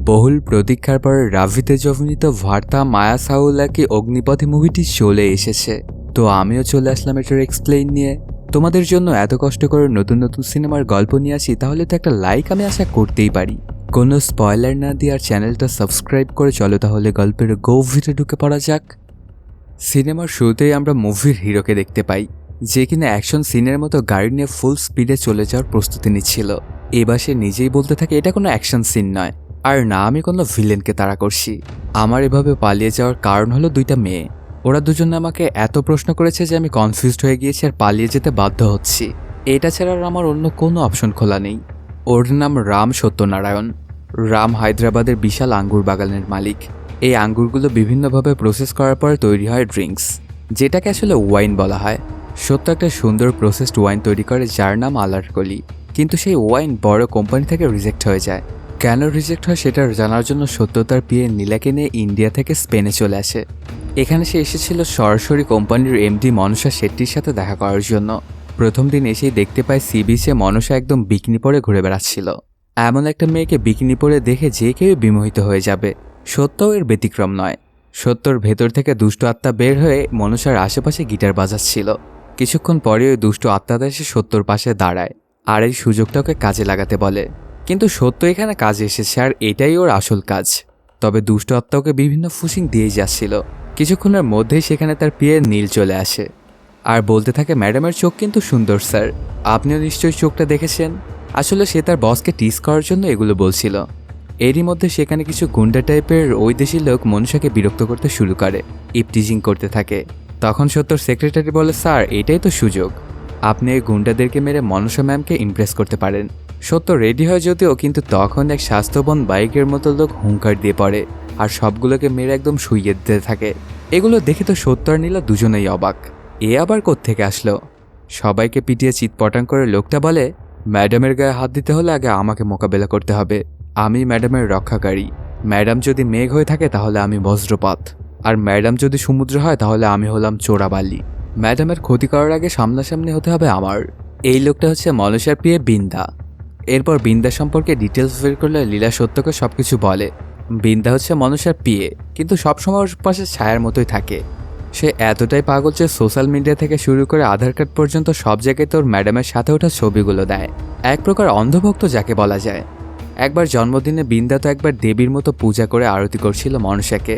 বহুল প্রতীক্ষার পর রাভি তেজ অভিনীত ভার্তা মায়া সাউলাকি অগ্নিপথে মুভিটি চলে এসেছে। তো আমিও চলে আসলাম এটার এক্সপ্লেইন নিয়ে। তোমাদের জন্য এত কষ্ট করে নতুন নতুন সিনেমার গল্প নিয়ে আসি, তাহলে তো একটা লাইক আমি আশা করতেই পারি। কোনো স্পয়লার না দিয়ে আর চ্যানেলটা সাবস্ক্রাইব করে চলো তাহলে গল্পের গভীরে ঢুকে পড়া যাক। সিনেমার শুরুতেই আমরা মুভির হিরোকে দেখতে পাই, যে কিনা অ্যাকশন সিনের মতো গাড়ি নিয়ে ফুল স্পিডে চলে যাওয়ার প্রস্তুতি নিচ্ছিল। এবার সে নিজেই বলতে থাকে এটা কোনো অ্যাকশন সিন নয়, আর না আমি কোনো ভিলেনকে তাড়া করছি। আমার এভাবে পালিয়ে যাওয়ার কারণ হলো দুইটা মেয়ে। ওরা দুজনে আমাকে এত প্রশ্ন করেছে যে আমি কনফিউজড হয়ে গিয়েছি আর পালিয়ে যেতে বাধ্য হচ্ছি। এটা ছাড়া আর আমার অন্য কোনো অপশন খোলা নেই। ওর নাম রাম সত্যনারায়ণ। রাম হায়দ্রাবাদের বিশাল আঙ্গুর বাগানের মালিক। এই আঙ্গুরগুলো বিভিন্নভাবে প্রসেস করার পরে তৈরি হয় ড্রিঙ্কস, যেটাকে আসলে ওয়াইন বলা হয়। সত্য একটা সুন্দর প্রসেসড ওয়াইন তৈরি করে যার নাম আলারকলি। কিন্তু সেই ওয়াইন বড় কোম্পানি থেকে রিজেক্ট হয়ে যায়। কেন রিজেক্ট হয় সেটা জানার জন্য সত্য তার পিয়ে নীলাকে নিয়ে ইন্ডিয়া থেকে স্পেনে চলে আসে। এখানে সে এসেছিল সরাসরি কোম্পানির এমডি মনসা শেট্টির সাথে দেখা করার জন্য। প্রথম দিন এসেই দেখতে পায় সি বিচে মনসা একদম বিকিনি পরে ঘুরে বেড়াচ্ছিল। এমন একটা মেয়েকে বিকিনি পরে দেখে যে কেউ বিমোহিত হয়ে যাবে। সত্যও এর ব্যতিক্রম নয়। সত্যর ভেতর থেকে দুষ্ট আত্মা বের হয়ে মনসার আশেপাশে গিটার বাজাচ্ছিল। কিছুক্ষণ পরে ওই দুষ্ট আত্মাটা এসে সত্যর পাশে দাঁড়ায় আর এই সুযোগটা ওকে কাজে লাগাতে বলে। কিন্তু সত্য এখানে কাজে এসেছে আর এটাই ওর আসল কাজ। তবে দুষ্ট আত্মা ওকে বিভিন্ন ফুসিং দিয়ে যাচ্ছিল। কিছুক্ষণের মধ্যেই সেখানে তার পিয়ে নীল চলে আসে আর বলতে থাকে, ম্যাডামের চোখ কিন্তু সুন্দর স্যার, আপনিও নিশ্চয়ই চোখটা দেখেছেন। আসলে সে তার বসকে টিজ করার জন্য এগুলো বলছিল। এরই মধ্যে সেখানে কিছু গুন্ডা টাইপের ওই দেশি লোক মনুষাকে বিরক্ত করতে শুরু করে, ইপটিজিং করতে থাকে। তখন সত্যর সেক্রেটারি বলে, স্যার এটাই তো সুযোগ, আপনি এই গুন্ডাদেরকে মেরে মনসা ম্যামকে ইমপ্রেস করতে পারেন। সত্য রেডি হয় যদিও, কিন্তু তখন এক স্বাস্থ্যবান বাইকের মতো লোক হুঙ্কার দিয়ে পড়ে আর সবগুলোকে মেরে একদম শুইয়ে দিতে থাকে। এগুলো দেখে তো সত্য আর নীলা দুজনেই অবাক, এ আবার কোত্থেকে আসলো। সবাইকে পিটিয়ে চিৎপটাং করে লোকটা বলে, ম্যাডামের গায়ে হাত দিতে হলে আগে আমাকে মোকাবেলা করতে হবে। আমি ম্যাডামের রক্ষাকারী। ম্যাডাম যদি মেঘ হয়ে থাকে তাহলে আমি বজ্রপাত, আর ম্যাডাম যদি সমুদ্র হয় তাহলে আমি হলাম চোরাবালি। ম্যাডামের ক্ষতি করার আগে সামনাসামনি হতে হবে আমার। এই লোকটা হচ্ছে মনসার পিয়ে বিন্দা। এরপর বিন্দা সম্পর্কে ডিটেলস বের করলে লীলা সত্যকে সবকিছু বলে। বিন্দা হচ্ছে মনসার পিয়ে, কিন্তু সবসময় ওর পাশে ছায়ার মতোই থাকে। সে এতটাই পাগল যে সোশ্যাল মিডিয়া থেকে শুরু করে আধার কার্ড পর্যন্ত সব জায়গায় তোর ম্যাডামের সাথে ওঠা ছবিগুলো দেয়। এক প্রকার অন্ধভক্ত যাকে বলা যায়। একবার জন্মদিনে বিন্দা তো একবার দেবীর মতো পূজা করে আরতি করছিল মনসাকে।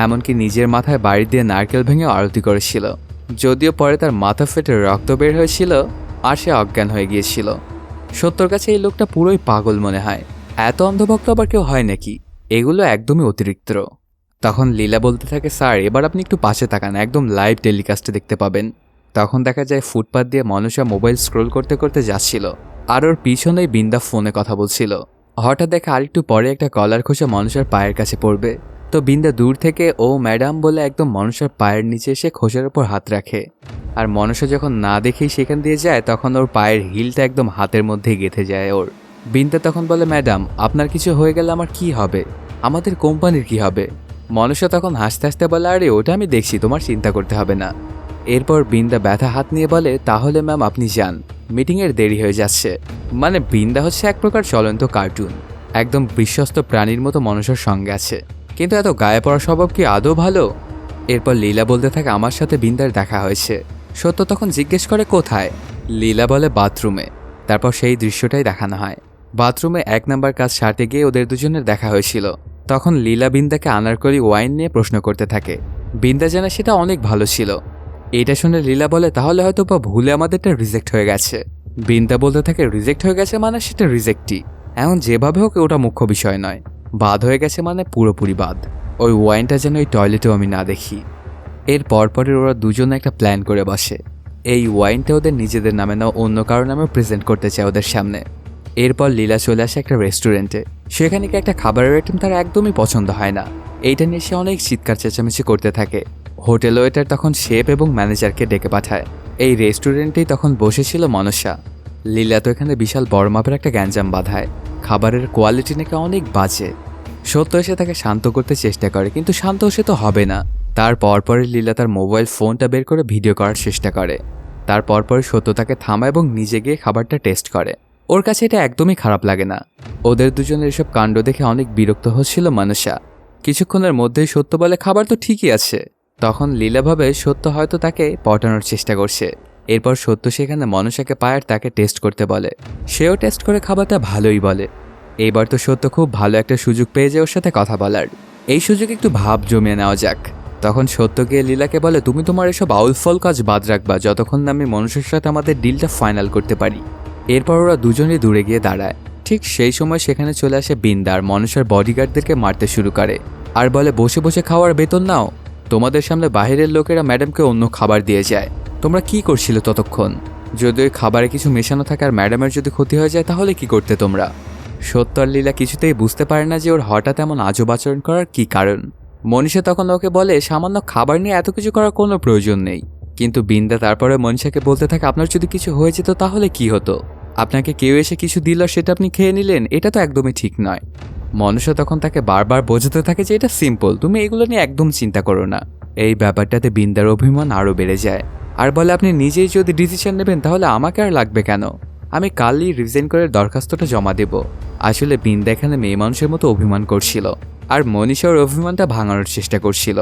এমনকি নিজের মাথায় বাড়ি দিয়ে নারকেল ভেঙে আরতি করেছিল। যদিও পরে তার মাথা ফেটে রক্ত বের হয়েছিল আর সে অজ্ঞান হয়ে গিয়েছিল। সত্যর কাছে এই লোকটা পুরোই পাগল মনে হয়। এত অন্ধভক্ত আবার কেউ হয় নাকি? এগুলো একদমই অতিরিক্ত। তখন লীলা বলতে থাকে, স্যার এবার আপনি একটু পাশে তাকান, একদম লাইভ টেলিকাস্টে দেখতে পাবেন। তখন দেখা যায় ফুটপাথ দিয়ে মনসা মোবাইল স্ক্রোল করতে করতে যাচ্ছিল আর ওর পিছনেই বিন্দা ফোনে কথা বলছিল। হঠাৎ দেখা আরেকটু পরে একটা কলার খোসা মনসার পায়ের কাছে পড়বে। তো বিন্দা দূর থেকে ও ম্যাডাম বলে একদম মনসার পায়ের নিচে এসে খোসার উপর হাত রাখে। আর মনসা যখন না দেখেই সেখান দিয়ে যায় তখন ওর পায়ের হিলটা একদম হাতের মধ্যে গেঁথে যায় ওর। বিন্দা তখন বলে, ম্যাডাম আপনার কিছু হয়ে গেলে আমার কি হবে, আমাদের কোম্পানির কি হবে? মনসা তখন হাসতে হাসতে বলে, আরে ওটা আমি দেখছি, তোমার চিন্তা করতে হবে না। এরপর বিন্দা ব্যথা হাত নিয়ে বলে, তাহলে ম্যাম আপনি যান, মিটিংয়ের দেরি হয়ে যাচ্ছে। মানে বিন্দা হচ্ছে এক প্রকার চলন্ত কার্টুন, একদম বিশ্বস্ত প্রাণীর মতো মনসার সঙ্গে আছে। কিন্তু এত গায়ে পড়া স্বভাব কি আদৌ ভালো? এরপর লীলা বলতে থাকে, আমার সাথে বিন্দার দেখা হয়েছে। সত্য তখন জিজ্ঞেস করে, কোথায়? লীলা বলে, বাথরুমে। তারপর সেই দৃশ্যটাই দেখানো হয়। বাথরুমে 1 নাম্বার কাজ সারতে গিয়ে ওদের দুজনের দেখা হয়েছিল। তখন লীলা বিন্দাকে আনারকলি ওয়াইন নিয়ে প্রশ্ন করতে থাকে। বিন্দা জানে সেটা অনেক ভালো ছিল। এটা শুনে লীলা বলে, তাহলে হয়তো বা ভুলে আমাদেরটা রিজেক্ট হয়ে গেছে। বিন্দা বলতে থাকে, রিজেক্ট হয়ে গেছে মানে সেটা রিজেক্টই, এখন যেভাবে হোক ওটা মুখ্য বিষয় নয়। বাদ হয়ে গেছে মানে পুরোপুরি বাদ। ওই ওয়াইনটা যেন ওই টয়লেটেও আমি না দেখি। এর পরপরই ওরা দুজনে একটা প্ল্যান করে বসে। এই ওয়াইনটা ওদের নিজেদের নামে না অন্য কারো নামে প্রেজেন্ট করতে চায় ওদের সামনে। এরপর লীলা চলে আসে একটা রেস্টুরেন্টে। সেখানে কি একটা খাবারের আইটেম তার একদমই পছন্দ হয় না। এইটা নিয়ে সে অনেক চিৎকার চেঁচামেচি করতে থাকে। হোটেল ওয়েটার তখন শেফ এবং ম্যানেজারকে ডেকে পাঠায়। এই রেস্টুরেন্টেই তখন বসেছিল মনসা। লীলা তো এখানে বিশাল বড় মাপের একটা গ্যাঞ্জাম বাঁধায়। খাবারের কোয়ালিটি নাকি অনেক বাজে। সত্য এসে তাকে শান্ত করতে চেষ্টা করে, কিন্তু শান্ত সে তো হবে না। তার পরপরই লীলা তার মোবাইল ফোনটা বের করে ভিডিও করার চেষ্টা করে। তার পরপরই সত্য তাকে থামা এবং নিজে গিয়ে খাবারটা টেস্ট করে। ওর কাছে এটা একদমই খারাপ লাগে না। ওদের দুজনের এসব কাণ্ড দেখে অনেক বিরক্ত হচ্ছিল মনীষা। কিছুক্ষণের মধ্যেই সত্য বলে খাবার তো ঠিকই আছে। তখন লীলা ভাবে সত্য হয়তো তাকে পটানোর চেষ্টা করছে। এরপর সত্য সেখানে মনীষাকে পায় আর তাকে টেস্ট করতে বলে। সেও টেস্ট করে খাবারটা ভালোই বলে। এইবার তো সত্য খুব ভালো একটা সুযোগ পেয়ে যায় ওর সাথে কথা বলার। এই সুযোগ একটু ভাব জমিয়ে নেওয়া যাক। তখন সত্য গিয়ে লীলাকে বলে, তুমি তোমার এসব আউলফল কাজ বাদ রাখবা যতক্ষণ না আমি মনুষ্যের সাথে আমাদের ডিলটা ফাইনাল করতে পারি। এরপর ওরা দুজনেই দূরে গিয়ে দাঁড়ায়। ঠিক সেই সময় সেখানে চলে আসে বিন্দা আর মনুষ্যের বডিগার্ডদেরকে মারতে শুরু করে আর বলে, বসে বসে খাওয়ার বেতন নাও। তোমাদের সামনে বাইরের লোকেরা ম্যাডামকে অন্য খাবার দিয়ে যায়। তোমরা কি করছিলে ততক্ষণ? যদি ওই খাবারে কিছু মেশানো থাকে আর ম্যাডামের যদি ক্ষতি হয়ে যায় তাহলে কি করতে তোমরা? সত্য আর লীলা কিছুতেই বুঝতে পারে না যে ওর হঠাৎ এমন আজব আচরণ করার কি কারণ। মনীষা তখন ওকে বলে, সামান্য খাবার নিয়ে এত কিছু করার কোনো প্রয়োজন নেই। কিন্তু বিন্দা তারপরে মনীষাকে বলতে থাকে, আপনার যদি কিছু হয়ে যেত তাহলে কি হতো? আপনাকে কেউ এসে কিছু দিল সেটা আপনি খেয়ে নিলেন, এটা তো একদমই ঠিক নয়। মনীষা তখন তাকে বারবার বোঝাতে থাকে যে এটা সিম্পল, তুমি এগুলো নিয়ে একদম চিন্তা করো না। এই ব্যাপারটাতে বিন্দার অভিমান আরও বেড়ে যায় আর বলে, আপনি নিজেই যদি ডিসিশন নেবেন তাহলে আমাকে আর লাগবে কেন? আমি কালই রিজাইন করে দরখাস্তটা জমা দেব। আসলে বিন্দা এখানে মেয়ে মানুষের মতো অভিমান করছিল আর মনীষা ওর অভিমানটা ভাঙানোর চেষ্টা করছিল।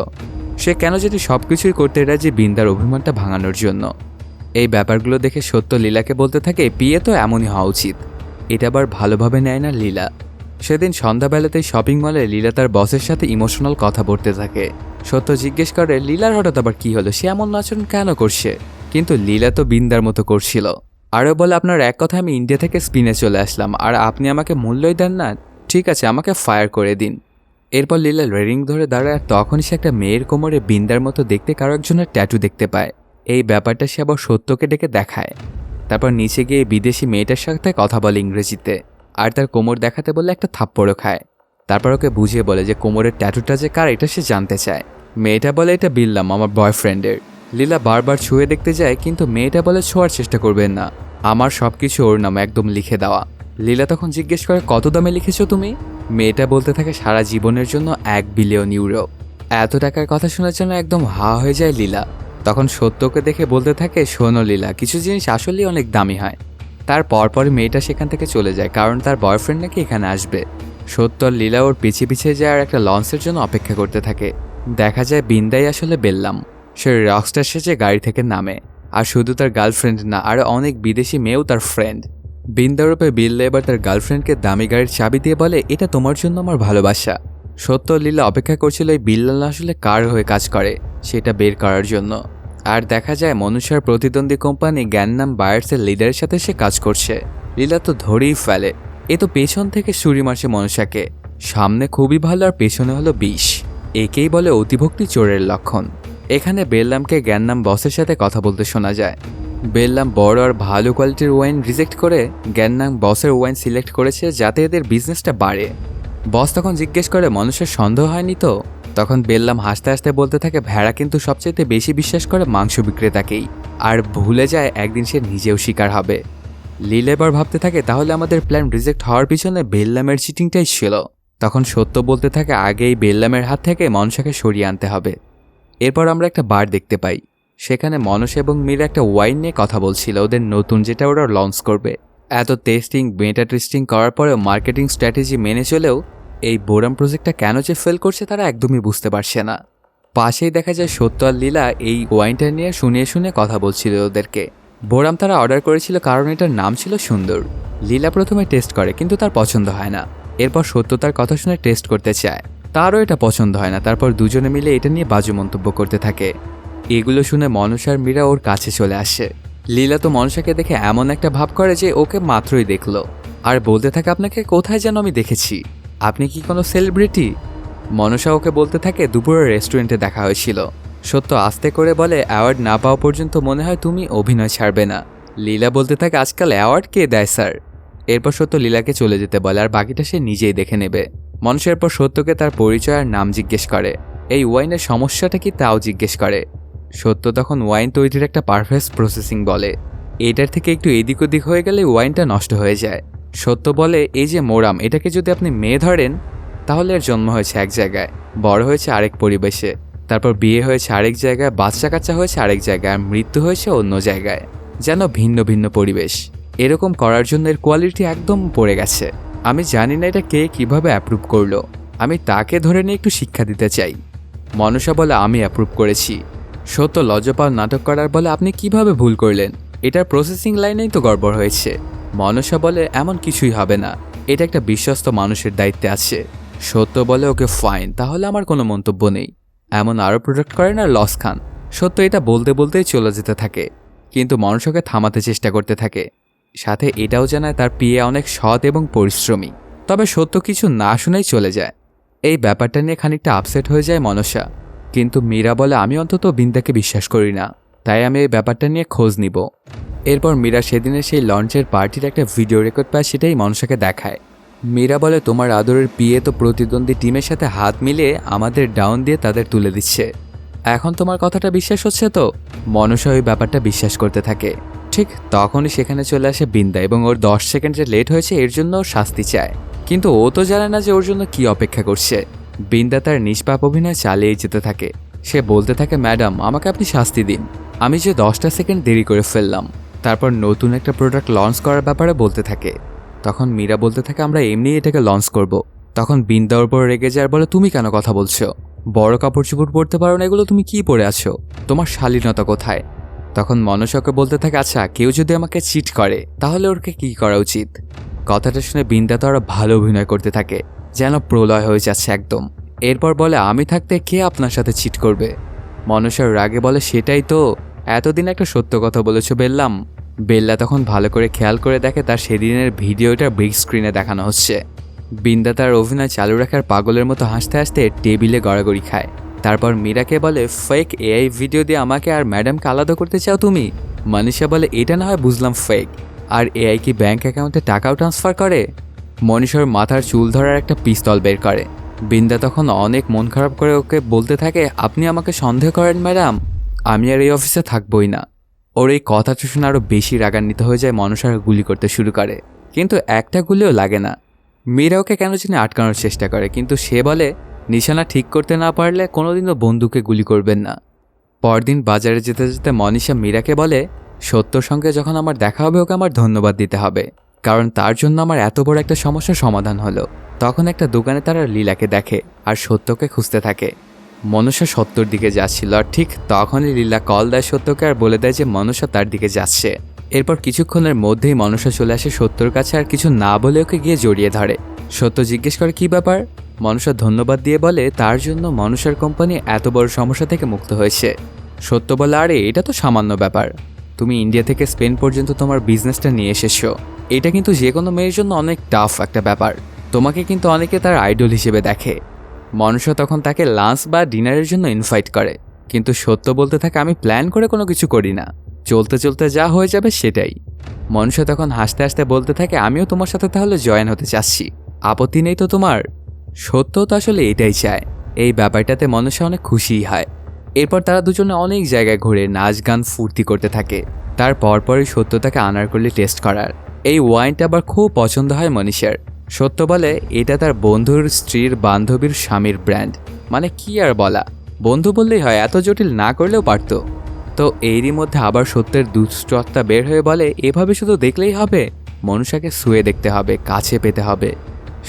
সে কেন যদি সবকিছুই করতে রাজি বিন্দার অভিমানটা ভাঙানোর জন্য। এই ব্যাপারগুলো দেখে সত্য লীলাকে বলতে থাকে, বিয়ে তো এমনই হওয়া উচিত। এটা আবার ভালোভাবে নেয় না লীলা। সেদিন সন্ধ্যাবেলাতেই শপিং মলে লীলা তার বসের সাথে ইমোশনাল কথা বলতে থাকে। সত্য জিজ্ঞেস করে, লীলার হঠাৎ আবার কি হলো, সে এমন আচরণ কেন করছে? কিন্তু লীলা তো বিন্দার মতো করছিল। আরও বলে, আপনার এক কথা আমি ইন্ডিয়া থেকে স্পিনে চলে আসলাম আর আপনি আমাকে মূল্যই দেন না। ঠিক আছে, আমাকে ফায়ার করে দিন। এরপর লীলা রেলিং ধরে দাঁড়ায় আর তখনই সে একটা মেয়ের কোমরে বিন্দার মতো দেখতে কারো একজনের ট্যাটু দেখতে পায়। এই ব্যাপারটা সে আবার সত্যকে ডেকে দেখায়। তারপর নিচে গিয়ে বিদেশি মেয়েটার সাথে কথা বলে ইংরেজিতে আর তার কোমর দেখাতে বলে একটা থাপ্পড়ও খায়। তারপর ওকে বুঝিয়ে বলে যে কোমরের ট্যাটুটা যে কার এটা সে জানতে চায়। মেয়েটা বলে, এটা বিল্লাম, আমার বয়ফ্রেন্ডের। লীলা বারবার ছুঁয়ে দেখতে যায় কিন্তু মেয়েটা বলে, ছোঁয়ার চেষ্টা করবেন না, আমার সবকিছু ওর নামে একদম লিখে দেওয়া। লীলা তখন জিজ্ঞেস করে, কত দামে লিখেছো তুমি? মেয়েটা বলতে থাকে, সারা জীবনের জন্য 1 বিলিয়ন ইউরো। এত টাকার কথা শোনার জন্য একদম হা হয়ে যায় লীলা। তখন সত্যকে দেখে বলতে থাকে, শোনো লীলা, কিছু জিনিস আসলেই অনেক দামি হয়। তার পরপরই মেয়েটা সেখান থেকে চলে যায় কারণ তার বয়ফ্রেন্ড নাকি এখানে আসবে। সত্য আর লীলা ওর পিছিয়ে পিছিয়ে যায় আর একটা লঞ্চের জন্য অপেক্ষা করতে থাকে। দেখা যায় বিন্দাই আসলে বেললাম। সে রকস্টার সেজে গাড়ি থেকে নামে আর শুধু তার গার্লফ্রেন্ড না, আরও অনেক বিদেশি মেয়েও তার ফ্রেন্ড। বিন্দার উপরে বিল্লা এবার তার গার্লফ্রেন্ডকে দামি গাড়ির চাবি দিয়ে বলে, এটা তোমার জন্য আমার ভালোবাসা। সত্য লীলা অপেক্ষা করছিল এই বিল্লাল আসলে কার হয়ে কাজ করে সেটা বের করার জন্য। আর দেখা যায় মনুষ্যের প্রতিদ্বন্দ্বী কোম্পানি গ্যান্নাম বায়ার্সের লিডারের সাথে সে কাজ করছে। লীলা তো ধরেই ফেলে, এ তো পেছন থেকে ছুরি মারছে মনুষ্যকে। সামনে খুবই ভালো আর পেছনে হলো বিষ। একেই বলে অতিভক্তি চোরের লক্ষণ। এখানে বেল্লামকে গ্যান্নাম বসের সাথে কথা বলতে শোনা যায়। বেল্লাম বড় আর ভালো কোয়ালিটির ওয়াইন রিজেক্ট করে গ্যান্নাম বসের ওয়াইন সিলেক্ট করেছে যাতে এদের বিজনেসটা বাড়ে। বস তখন জিজ্ঞেস করে, মানুষের সন্দেহ হয়নি তো? তখন বেল্লাম হাসতে হাসতে বলতে থাকে, ভেড়া কিন্তু সবচেয়ে বেশি বিশ্বাস করে মাংস বিক্রেতাকেই, আর ভুলে যায় একদিন সে নিজেও শিকার হবে। লীলা এবার ভাবতে থাকে, তাহলে আমাদের প্ল্যান রিজেক্ট হওয়ার পিছনে বেল্লামের চিটিংটাই ছিল। তখন সত্য বলতে থাকে, আগেই বেল্লামের হাত থেকে মনসাকে সরিয়ে আনতে হবে। এরপর আমরা একটা বার দেখতে পাই। সেখানে মনস এবং মীরা একটা ওয়াইন নিয়ে কথা বলছিল, ওদের নতুন যেটা ওরা লঞ্চ করবে। এত টেস্টিং বেটা টেস্টিং করার পরেও মার্কেটিং স্ট্র্যাটেজি মেনে চলেও এই বোরাম প্রজেক্টটা কেন যে ফেল করছে তারা একদমই বুঝতে পারছে না। পাশেই দেখা যায় সত্য আর লীলা এই ওয়াইনটা নিয়ে শুনিয়ে শুনে কথা বলছিল ওদেরকে। বোরাম তারা অর্ডার করেছিল কারণ এটার নাম ছিল সুন্দর। লীলা প্রথমে টেস্ট করে কিন্তু তার পছন্দ হয় না। এরপর সত্য তার কথা শুনে টেস্ট করতে চায়, তারও এটা পছন্দ হয় না। তারপর দুজনে মিলে এটা নিয়ে বাজে মন্তব্য করতে থাকে। এগুলো শুনে মনস আর মীরা ওর কাছে চলে আসে। লীলা তো মনসাকে দেখে এমন একটা ভাব করে যে ওকে মাত্রই দেখলো আর বলতে থাকে, আপনাকে কোথায় যেন আমি দেখেছি, আপনি কি কোনো সেলিব্রিটি? মনসা ওকে বলতে থাকে, দুপুরে রেস্টুরেন্টে দেখা হয়েছিল। সত্য আস্তে করে বলে, অ্যাওয়ার্ড না পাওয়া পর্যন্ত মনে হয় তুমি অভিনয় ছাড়বে না। লীলা বলতে থাকে, আজকাল অ্যাওয়ার্ড কে দেয় স্যার? এরপর সত্য লীলাকে চলে যেতে বলে আর বাকিটা সে নিজেই দেখে নেবে। মনসা এরপর সত্যকে তার পরিচয় আর নাম জিজ্ঞেস করে, এই ওয়াইনের সমস্যাটা কি তাও জিজ্ঞেস করে। সত্য তখন ওয়াইন তৈরির একটা পারফেক্ট প্রসেসিং বলে, এটার থেকে একটু এদিক ওদিক হয়ে গেলে ওয়াইনটা নষ্ট হয়ে যায়। সত্য বলে, এই যে মোরাম, এটাকে যদি আপনি মেয়ে ধরেন তাহলে এর জন্ম হয়েছে এক জায়গায়, বড় হয়েছে আরেক পরিবেশে, তারপর বিয়ে হয়েছে আরেক জায়গায়, বাচ্চা কাচ্চা হয়েছে আরেক জায়গায়, আর মৃত্যু হয়েছে অন্য জায়গায়, যেন ভিন্ন ভিন্ন পরিবেশ। এরকম করার জন্য এর কোয়ালিটি একদম পড়ে গেছে। আমি জানি না এটা কে কিভাবে অ্যাপ্রুভ করলো। আমি তাকে ধরে নিয়ে একটু শিক্ষা দিতে চাই। মনসা বলে আমি অ্যাপ্রুভ করেছি। সত্য লজ্জাপাল নাটক করার বলে আপনি কিভাবে ভুল করলেন? এটার প্রসেসিং লাইনেই তো গড়বড় হয়েছে। মনসা বলে এমন কিছুই হবে না, এটা একটা বিশ্বস্ত মানুষের দায়িত্বে আছে। সত্য বলে ওকে ফাইন, তাহলে আমার কোনো মন্তব্য নেই। এমন আরও প্রোডাক্ট করেন আর লস খান। সত্য এটা বলতে বলতেই চলে যেতে থাকে, কিন্তু মনসাকে থামাতে চেষ্টা করতে থাকে। সাথে এটাও জানায় তার পিএ অনেক সৎ এবং পরিশ্রমী। তবে সত্য কিছু না শুনেই চলে যায়। এই ব্যাপারটা নিয়ে খানিকটা আপসেট হয়ে যায় মনসা। কিন্তু মীরা বলে আমি অন্তত বিন্দাকে বিশ্বাস করি না, তাই আমি এই ব্যাপারটা নিয়ে খোঁজ নিব। এরপর মীরা সেদিনের সেই লঞ্চের পার্টির একটা ভিডিও রেকর্ড পায়, সেটাই মনসাকে দেখায়। মীরা বলে তোমার আদরের পিএ তো প্রতিদ্বন্দ্বী টিমের সাথে হাত মিলিয়ে আমাদের ডাউন দিয়ে তাদের তুলে দিচ্ছে। এখন তোমার কথাটা বিশ্বাস হচ্ছে তো? মনসা ওই ব্যাপারটা বিশ্বাস করতে থাকে। ঠিক তখনই সেখানে চলে আসে বিন্দা এবং ওর 10 সেকেন্ড যে লেট হয়েছে এর জন্য ওর শাস্তি চায়। কিন্তু ও তো জানে না যে ওর জন্য কি অপেক্ষা করছে। বিন্দা তার নিষ্পাপ অভিনয় চালিয়ে যেতে থাকে। সে বলতে থাকে ম্যাডাম আমাকে আপনি শাস্তি দিন, আমি যে 10টা সেকেন্ড দেরি করে ফেললাম। তারপর নতুন একটা প্রোডাক্ট লঞ্চ করার ব্যাপারে বলতে থাকে। তখন মীরা বলতে থাকে আমরা এমনি এটাকে লঞ্চ করব। তখন বিন্দা ওর উপর রেগে যায় আর বলে তুমি কেন কথা বলছো? বড় কাপড় চোপড় পরতে পারো না, এগুলো তুমি কি পরে আছো? তোমার শালীনতা কোথায়? তখন মনসাকে বলতে থাকে আচ্ছা কেউ যদি আমাকে চিট করে তাহলে ওরকে কি করা উচিত? কথাটা শুনে বিন্দা তো আরো ভালো অভিনয় করতে থাকে, যেন প্রলয় হয়ে যাচ্ছে একদম। এরপর বলে আমি থাকতে কে আপনার সাথে চিট করবে? মনসার রাগে বলে সেটাই তো, এতদিন একটা সত্য কথা বলেছ বেল্লাম। বেল্লা তখন ভালো করে খেয়াল করে দেখে তার সেদিনের ভিডিওটা বিগ স্ক্রিনে দেখানো হচ্ছে। বিন্দা তার অভিনয় চালু রাখার পাগলের মতো হাসতে হাসতে টেবিলে গড়াগড়ি খায়। তারপর মীরাকে বলে ফেক এআই ভিডিও দিয়ে আমাকে আর ম্যাডামকে আলাদা করতে চাও তুমি? মনীষা বলে এটা না হয় বুঝলাম ফেক, আর এআই কি ব্যাংক অ্যাকাউন্টে টাকাও ট্রান্সফার করে? মনীষার মাথার চুল ধরার একটা পিস্তল বের করে। বিন্দা তখন অনেক মন খারাপ করে ওকে বলতে থাকে আপনি আমাকে সন্দেহ করেন ম্যাডাম, আমি আর এই অফিসে থাকবই না। ওর এই কথাটা শুনে আরও বেশি রাগান্বিত হয়ে যায়, মনসার গুলি করতে শুরু করে। কিন্তু একটা গুলিও লাগে না। মীরা ওকে কেন জানি আটকানোর চেষ্টা করে, কিন্তু সে বলে নিশানা ঠিক করতে না পারলে কোনোদিনও বন্দুকে গুলি করবেন না। পরদিন বাজারে যেতে যেতে মনীষা মীরাকে বলে সত্যর সঙ্গে যখন আমার দেখা হবে ওকে আমার ধন্যবাদ দিতে হবে, কারণ তার জন্য আমার এত বড় একটা সমস্যার সমাধান হলো। তখন একটা দোকানে তারা লীলাকে দেখে আর সত্যকে খুঁজতে থাকে। মনসা সত্যর দিকে যাচ্ছিল আর ঠিক তখনই লীলা কল দেয় সত্যকে আর বলে দেয় যে মনসা তার দিকে যাচ্ছে। এরপর কিছুক্ষণের মধ্যেই মনসা চলে আসে সত্যর কাছে আর কিছু না বলে ওকে গিয়ে জড়িয়ে ধরে। সত্য জিজ্ঞেস করে কি ব্যাপার? মনসা ধন্যবাদ দিয়ে বলে তার জন্য মনসার কোম্পানি এত বড় সমস্যা থেকে মুক্ত হয়েছে। সত্য বলে আরে এটা তো সামান্য ব্যাপার, তুমি ইন্ডিয়া থেকে স্পেন পর্যন্ত তোমার বিজনেসটা নিয়ে এসেছো, এটা কিন্তু যে কোনো মেয়ের জন্য অনেক টাফ একটা ব্যাপার। তোমাকে কিন্তু অনেকে তার আইডল হিসেবে দেখে। মনসা তখন তাকে লাঞ্চ বা ডিনারের জন্য ইনভাইট করে, কিন্তু সত্য বলতে থাকে আমি প্ল্যান করে কোনো কিছু করি না, চলতে চলতে যা হয়ে যাবে সেটাই। মনসা তখন হাসতে হাসতে বলতে থাকে আমিও তোমার সাথে তাহলে জয়েন হতে চাচ্ছি, আপত্তি নেই তো তোমার? সত্য তো আসলে এটাই চায়। এই ব্যাপারটাতে মনসা অনেক খুশিই হয়। এরপর তারা দুজনে অনেক জায়গায় ঘুরে নাচ গান ফুর্তি করতে থাকে। তার পরপরই সত্য তাকে আনারকলি টেস্ট করার। এই ওয়াইনটা আবার খুব পছন্দ হয় মনীষার। সত্য বলে এটা তার বন্ধুর স্ত্রীর বান্ধবীর স্বামীর ব্র্যান্ড। মানে কি আর বলা, বন্ধু বললেই হয়, এত জটিল না করলেও পারত। তো এরই মধ্যে আবার সত্যের দুষ্টতা বের হয়ে বলে এভাবে শুধু দেখলেই হবে, মনুষাকে শুয়ে দেখতে হবে, কাছে পেতে হবে।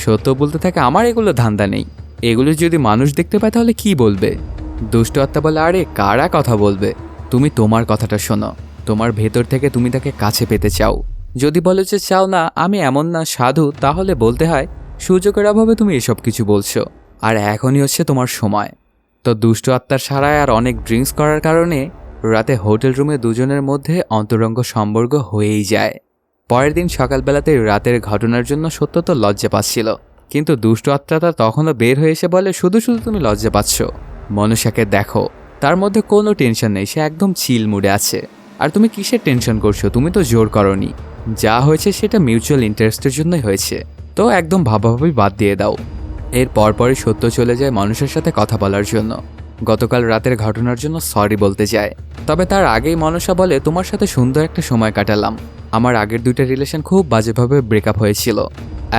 সত্য বলতে থাকে আমার এগুলো ধান্দা নেই, এগুলো যদি মানুষ দেখতে পায় তাহলে কি বলবে? দুষ্ট আত্মা বলে আরে কারা কথা বলবে, তুমি তোমার কথাটা শোনো, তোমার ভেতর থেকে তুমি তাকে কাছে পেতে চাও। যদি বলো যে চাও না, আমি এমন না সাধু, তাহলে বলতে হয় সুযোগের অভাবে তুমি এসব কিছু বলছো, আর এখনই হচ্ছে তোমার সময়। তো দুষ্ট আত্মার সারায় আর অনেক ড্রিঙ্কস করার কারণে রাতে হোটেল রুমে দুজনের মধ্যে অন্তরঙ্গ সম্পর্ক হয়েই যায়। পরের দিন সকালবেলাতে রাতের ঘটনার জন্য সত্য তো লজ্জা পাচ্ছিল, কিন্তু দুষ্ট আত্মাটা তখনও বের হয়ে এসে বলে শুধু শুধু তুমি লজ্জা পাচ্ছ, মনুষাকে দেখো, তার মধ্যে কোনো টেনশন নেই, সে একদম চিল মুডে আছে। আর তুমি কিসের টেনশন করছো? তুমি তো জোর করনি, যা হয়েছে সেটা মিউচুয়াল ইন্টারেস্টের জন্যই হয়েছে, তো একদম ভাবাভাবি বাদ দিয়ে দাও। এর পরপরই সত্য চলে যায় মানুষের সাথে কথা বলার জন্য। গতকাল রাতের ঘটনার জন্য সরি বলতে যায়, তবে তার আগেই মনসা বলে তোমার সাথে সুন্দর একটা সময় কাটালাম, আমার আগের 2টা রিলেশন খুব বাজেভাবে ব্রেকআপ হয়েছিল,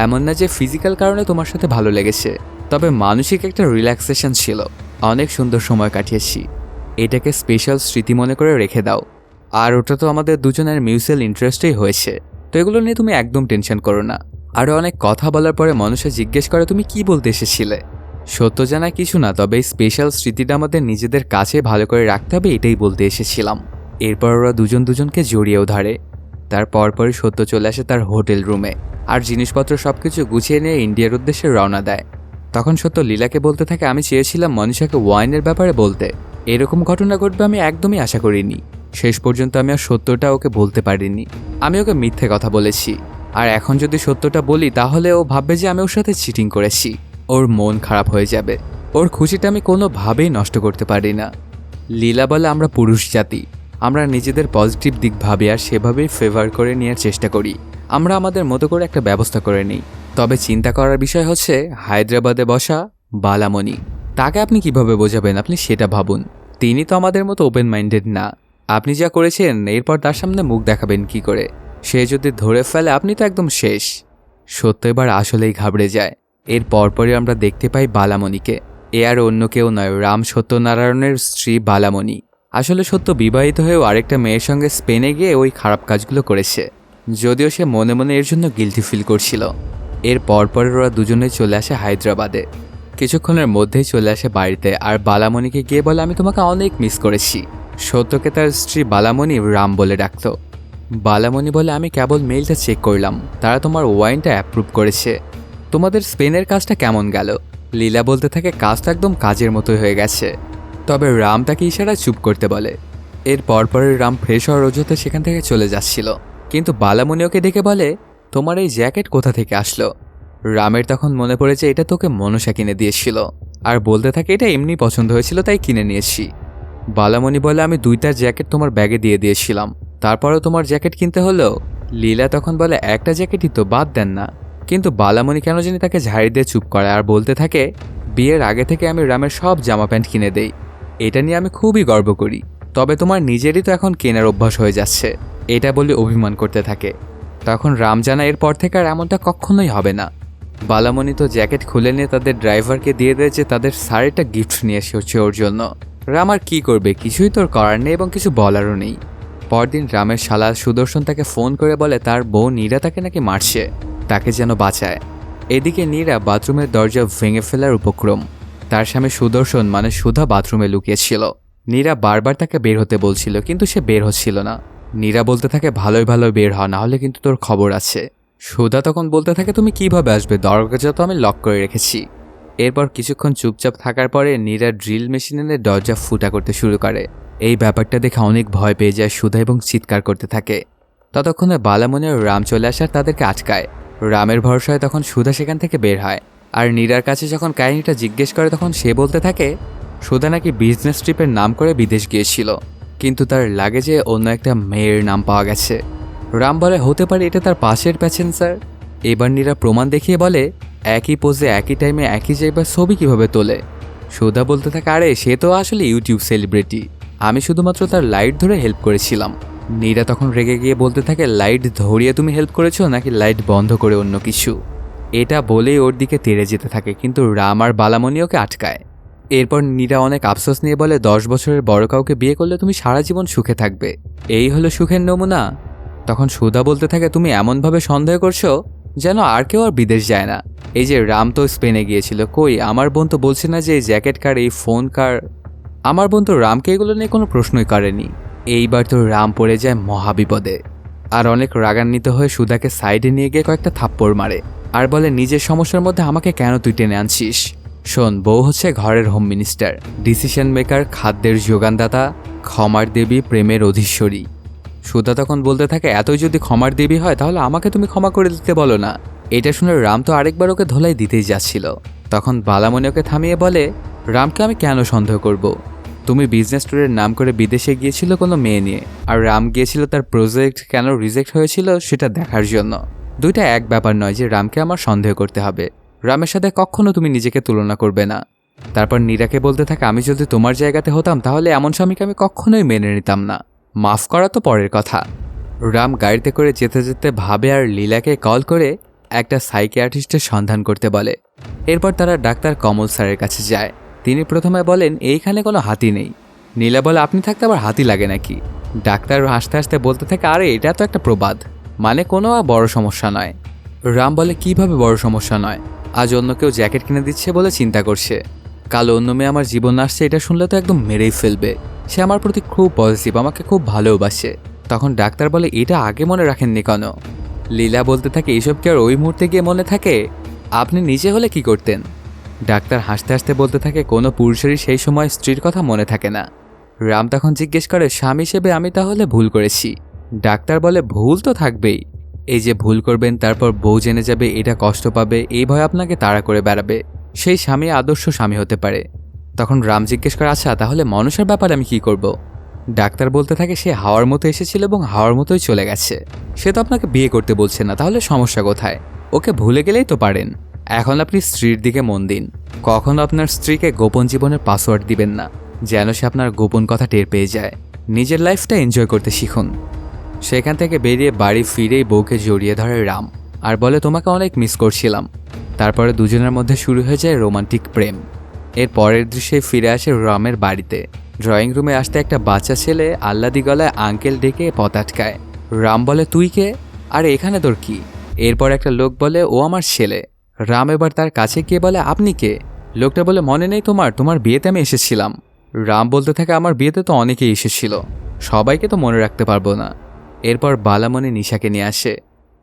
এমন না যে ফিজিক্যাল কারণে তোমার সাথে ভালো লেগেছে, তবে মানসিক একটা রিল্যাক্সেশন ছিল, অনেক সুন্দর সময় কাটিয়েছি, এটাকে স্পেশাল স্মৃতি মনে করে রেখে দাও। আর ওটা তো আমাদের দুজনের মিউচুয়াল ইন্টারেস্টেই হয়েছে, তো এগুলো নিয়ে তুমি একদম টেনশন করো না। আরও অনেক কথা বলার পরে মানুষে জিজ্ঞেস করে তুমি কি বলতে এসেছিলে। সত্য জানা কিছু না, তবে এই স্পেশাল স্মৃতিটা আমাদের নিজেদের কাছে ভালো করে রাখতে হবে, এটাই বলতে এসেছিলাম। এরপর ওরা দুজন দুজনকে জড়িয়েও ধরে। তার পরপরই সত্য চলে আসে তার হোটেল রুমে আর জিনিসপত্র সবকিছু গুছিয়ে নিয়ে ইন্ডিয়ার উদ্দেশ্যে রওনা দেয়। তখন সত্য লীলাকে বলতে থাকে, আমি চেয়েছিলাম মনীষাকে ওয়াইনের ব্যাপারে বলতে, এরকম ঘটনা ঘটবে আমি একদমই আশা করিনি। শেষ পর্যন্ত আমি আর সত্যটা ওকে বলতে পারিনি, আমি ওকে মিথ্যে কথা বলেছি। আর এখন যদি সত্যটা বলি তাহলে ও ভাববে যে আমি ওর সাথে চিটিং করেছি, ওর মন খারাপ হয়ে যাবে। ওর খুশিটা আমি কোনোভাবেই নষ্ট করতে পারি না। লীলা বলে, আমরা পুরুষ জাতি, আমরা নিজেদের পজিটিভ দিক ভাবি আর সেভাবেই ফেভার করে নেওয়ার চেষ্টা করি। আমরা আমাদের মতো করে একটা ব্যবস্থা করে নিই। তবে চিন্তা করার বিষয় হচ্ছে হায়দ্রাবাদে বসা বালামণি, তাকে আপনি কিভাবে বোঝাবেন আপনি সেটা ভাবুন। তিনি তো আমাদের মতো ওপেন মাইন্ডেড না। আপনি যা করেছেন এরপর তার সামনে মুখ দেখাবেন কি করে? সে যদি ধরে ফেলে আপনি তো একদম শেষ। সত্য এবার আসলেই ঘাবড়ে যায়। এর পরপরই আমরা দেখতে পাই বালামণিকে। এ আর অন্য কেউ নয়, রাম সত্যনারায়ণের স্ত্রী বালামণি। আসলে সত্য বিবাহিত হয়েও আরেকটা মেয়ের সঙ্গে স্পেনে গিয়ে ওই খারাপ কাজগুলো করেছে, যদিও সে মনে মনে এর জন্য গিলটি ফিল করছিল। এর পরপরে ওরা দুজনেই চলে আসে হায়দ্রাবাদে। কিছুক্ষণের মধ্যেই চলে আসে বাড়িতে আর বালামণিকে গিয়ে বলে, আমি তোমাকে অনেক মিস করেছি। সত্যকে তার স্ত্রী বালামণি রাম বলে ডাকত। বালামণি বলে, আমি কেবল মেইলটা চেক করলাম, তারা তোমার ওয়াইনটা অ্যাপ্রুভ করেছে। তোমাদের স্পেনের কাজটা কেমন গেল? লীলা বলতে থাকে, কাজটা একদম কাজের মতোই হয়ে গেছে। তবে রাম তাকে ইশারায় চুপ করতে বলে। এর পরপরের রাম ফ্রেশ হওয়ার অজুহাতে সেখান থেকে চলে যাচ্ছিল, কিন্তু বালামণি ওকে ডেকে বলে, তোমার এই জ্যাকেট কোথা থেকে আসলো? রামের তখন মনে পড়েছে এটা তোকে মনসা কিনে দিয়েছিল, আর বলতে থাকে এটা এমনি পছন্দ হয়েছিল তাই কিনে নিয়েছি। বালামণি বলে, আমি 2টা জ্যাকেট তোমার ব্যাগে দিয়ে দিয়েছিলাম, তারপরেও তোমার জ্যাকেট কিনতে হলো? লীলা তখন বলে, একটা জ্যাকেটই তো, বাদ দেন না। কিন্তু বালামণি কেন জানি তাকে ঝাড়ি দিয়ে চুপ করে আর বলতে থাকে, বিয়ের আগে থেকে আমি রামের সব জামা প্যান্ট কিনে দেই, এটা নিয়ে আমি খুবই গর্ব করি। তবে তোমার নিজেরই তো এখন কেনার অভ্যাস হয়ে যাচ্ছে, এটা বলে অভিমান করতে থাকে। তখন রাম জানা এরপর থেকে আর এমনটা কখনোই হবে না। বালামণি তো জ্যাকেট খুলে নিয়ে তাদের ড্রাইভারকে দিয়ে দেয় যে তাদের শাড়িটা গিফট নিয়ে এসেছে ওর জন্য। রাম আর কী করবে, কিছুই তোর করার নেই এবং কিছু বলারও নেই। পরদিন রামের শালা সুদর্শন তাকে ফোন করে বলে তার বউ নীরা তাকে নাকি মারছে, তাকে যেন বাঁচায়। এদিকে নীরা বাথরুমের দরজা ভেঙে ফেলার উপক্রম। তার স্বামী সুদর্শন মানে সুধা বাথরুমে লুকিয়েছিল। নীরা বারবার তাকে বের হতে বলছিল কিন্তু সে বের হচ্ছিল না। নীরা বলতে থাকে, ভালোই ভালোই বের হ, না হলে কিন্তু তোর খবর আছে। সুধা তখন বলতে থাকে, তুমি কিভাবে আসবে, দরজা তো আমি লক করে রেখেছি। এরপর কিছুক্ষণ চুপচাপ থাকার পরে নীরা ড্রিল মেশিন এনে দরজা ফুটা করতে শুরু করে। এই ব্যাপারটা দেখে অনেক ভয় পেয়ে যায় সুধা এবং চিৎকার করতে থাকে। ততক্ষণে বালামণি আর রাম চলে আসার তাদেরকে আটকায়। রামের ভরসায় তখন সুধা সেখান থেকে বের হয়। আর নীরার কাছে যখন কাহিনীটা জিজ্ঞেস করে তখন সে বলতে থাকে সুধা নাকি বিজনেস ট্রিপের নাম করে বিদেশ গিয়েছিল, কিন্তু তার লাগেজে অন্য একটা মেয়ের নাম পাওয়া গেছে। রাম বলে, হতে পারে এটা তার পাশের প্যাসেঞ্জার। এবার নীরা প্রমাণ দেখিয়ে বলে, একই পোজে একই টাইমে একই জায়গায় ছবি কিভাবে তোলে। সুধা বলতে থাকে, আরে সে তো আসলে ইউটিউব সেলিব্রিটি, আমি শুধুমাত্র তার লাইট ধরে হেল্প করেছিলাম। নীরা তখন রেগে গিয়ে বলতে থাকে, লাইট ধরিয়ে তুমি হেল্প করেছো নাকি লাইট বন্ধ করে অন্য কিছু? এটা বলেই ওর দিকে তেড়ে যেতে থাকে, কিন্তু রাম আর বালামণি ওকে আটকায়। এরপর নীরা অনেক আফসোস নিয়ে বলে, 10 বছরের বড় কাউকে বিয়ে করলে তুমি সারা জীবন সুখে থাকবে, এই হলো সুখের নমুনা। তখন সুধা বলতে থাকে, তুমি এমনভাবে সন্দেহ করছো যেন আর কেউ আর বিদেশ যায় না। এই যে রাম তো স্পেনে গিয়েছিল, কই আমার বোন তো বলছে না যে এই জ্যাকেট কার, এই ফোন কার। আমার বোন তো রামকে এগুলো নিয়ে কোনো প্রশ্নই করেনি। এইবার তো রাম পড়ে যায় মহাবিপদে। আর অনেক রাগান্বিত হয়ে সুধাকে সাইডে নিয়ে গিয়ে কয়েকটা থাপ্পড় মারে আর বলে, নিজের সমস্যার মধ্যে আমাকে কেন তুই টেনে আনছিস? শোন, বউ হচ্ছে ঘরের হোম মিনিস্টার, ডিসিশন মেকার, খাদ্যের যোগানদাতা, ক্ষমার দেবী, প্রেমের অধীশ্বরী। সুধা তখন বলতে থাকে, এতই যদি ক্ষমার দেবী হয় তাহলে আমাকে তুমি ক্ষমা করে দিতে বলো না। এটা শুনে রাম তো আরেকবার ওকে ধোলাই দিতেই যাচ্ছিল। তখন বালামণি ওকে থামিয়ে বলে, রামকে আমি কেন সন্দেহ করব? তুমি বিজনেস ট্যুরের নাম করে বিদেশে গিয়েছিল কোনো মেয়ে নিয়ে, আর রাম গিয়েছিল তার প্রজেক্ট কেন রিজেক্ট হয়েছিল সেটা দেখার জন্য। দুইটা এক ব্যাপার নয় যে রামকে আমার সন্দেহ করতে হবে। রামের সাথে কখনো তুমি নিজেকে তুলনা করবে না। তারপর নীরাকে বলতে থাকে, আমি যদি তোমার জায়গাতে হতাম তাহলে এমন স্বামীকে আমি কখনোই মেনে নিতাম না। মাফ করা তো পরের কথা। রাম গাড়িতে করে যেতে যেতে ভাবে আর লীলাকে কল করে একটা সাইকিয়াট্রিস্টের সন্ধান করতে বলে। এরপর তারা ডাক্তার কমল স্যারের কাছে যায়। তিনি প্রথমে বলেন, এইখানে কোনো হাতি নেই। নীলা বলে, আপনি থাকতে আবার হাতি লাগে নাকি? ডাক্তার হাসতে হাসতে বলতে থাকে, আরে এটা তো একটা প্রবাদ। মানে কোনো বড় সমস্যা নয়। রাম বলে কিভাবে বড় সমস্যা নয়? আজ অন্য কেউ জ্যাকেট কিনে দিচ্ছে বলে চিন্তা করছে, কাল অন্য মেয়ে আমার জীবন আসছে এটা শুনলে তো একদম মেরেই ফেলবে। সে আমার প্রতি খুব পজিটিভ, আমাকে খুব ভালোবাসে। তখন ডাক্তার বলে এটা আগে মনে রাখেননি কেন? লীলা বলতে থাকে এইসব কি আর ওই মুহূর্তে গিয়ে মনে থাকে? আপনি নিজে হলে কি করতেন? ডাক্তার হাসতে হাসতে বলতে থাকে কোনো পুরুষেরই সেই সময় স্ত্রীর কথা মনে থাকে না। রাম তখন জিজ্ঞেস করে স্বামী হিসেবে আমি তাহলে ভুল করেছি? ডাক্তার বলে ভুল তো থাকবেই। এই যে ভুল করবেন তারপর বউ জেনে যাবে, এটা কষ্ট পাবে, এই ভয় আপনাকে তাড়া করে বেড়াবে, সেই স্বামী আদর্শ স্বামী হতে পারে। তখন রাম জিজ্ঞেস করে আচ্ছা তাহলে মনসার ব্যাপারে আমি কি করব? ডাক্তার বলতে থাকে সে হাওয়ার মতো এসেছিল এবং হাওয়ার মতোই চলে গেছে। সে তো আপনাকে বিয়ে করতে বলছে না, তাহলে সমস্যা কোথায়? ওকে ভুলে গেলেই তো পারেন। এখন আপনি স্ত্রীর দিকে মন দিন। কখনো আপনার স্ত্রীকে গোপন জীবনের পাসওয়ার্ড দিবেন না, যেন সে আপনার গোপন কথা টের পেয়ে যায়। নিজের লাইফটা এনজয় করতে শিখুন। সেখান থেকে বেরিয়ে বাড়ি ফিরেই বউকে জড়িয়ে ধরে রাম আর বলে তোমাকে অনেক মিস করছিলাম। তারপরে দুজনের মধ্যে শুরু হয়ে যায় রোমান্টিক প্রেম। এর পরের দৃশ্যে ফিরে আসে রামের বাড়িতে। ড্রয়িং রুমে আসতে একটা বাচ্চা ছেলে আহ্লাদি গলায় আঙ্কেল ডেকে পথ আটকায়। রাম বলে তুই কে? আর এখানে তোর কি? এরপর একটা লোক বলে ও আমার ছেলে। রাম এবার তার কাছে গিয়ে বলে আপনি কে? লোকটা বলে মনে নেই তোমার বিয়েতে আমি এসেছিলাম। রাম বলতে থাকে আমার বিয়েতে তো অনেকেই এসেছিল, সবাইকে তো মনে রাখতে পারবো না। এরপর বালামণি নিশাকে নিয়ে আসে।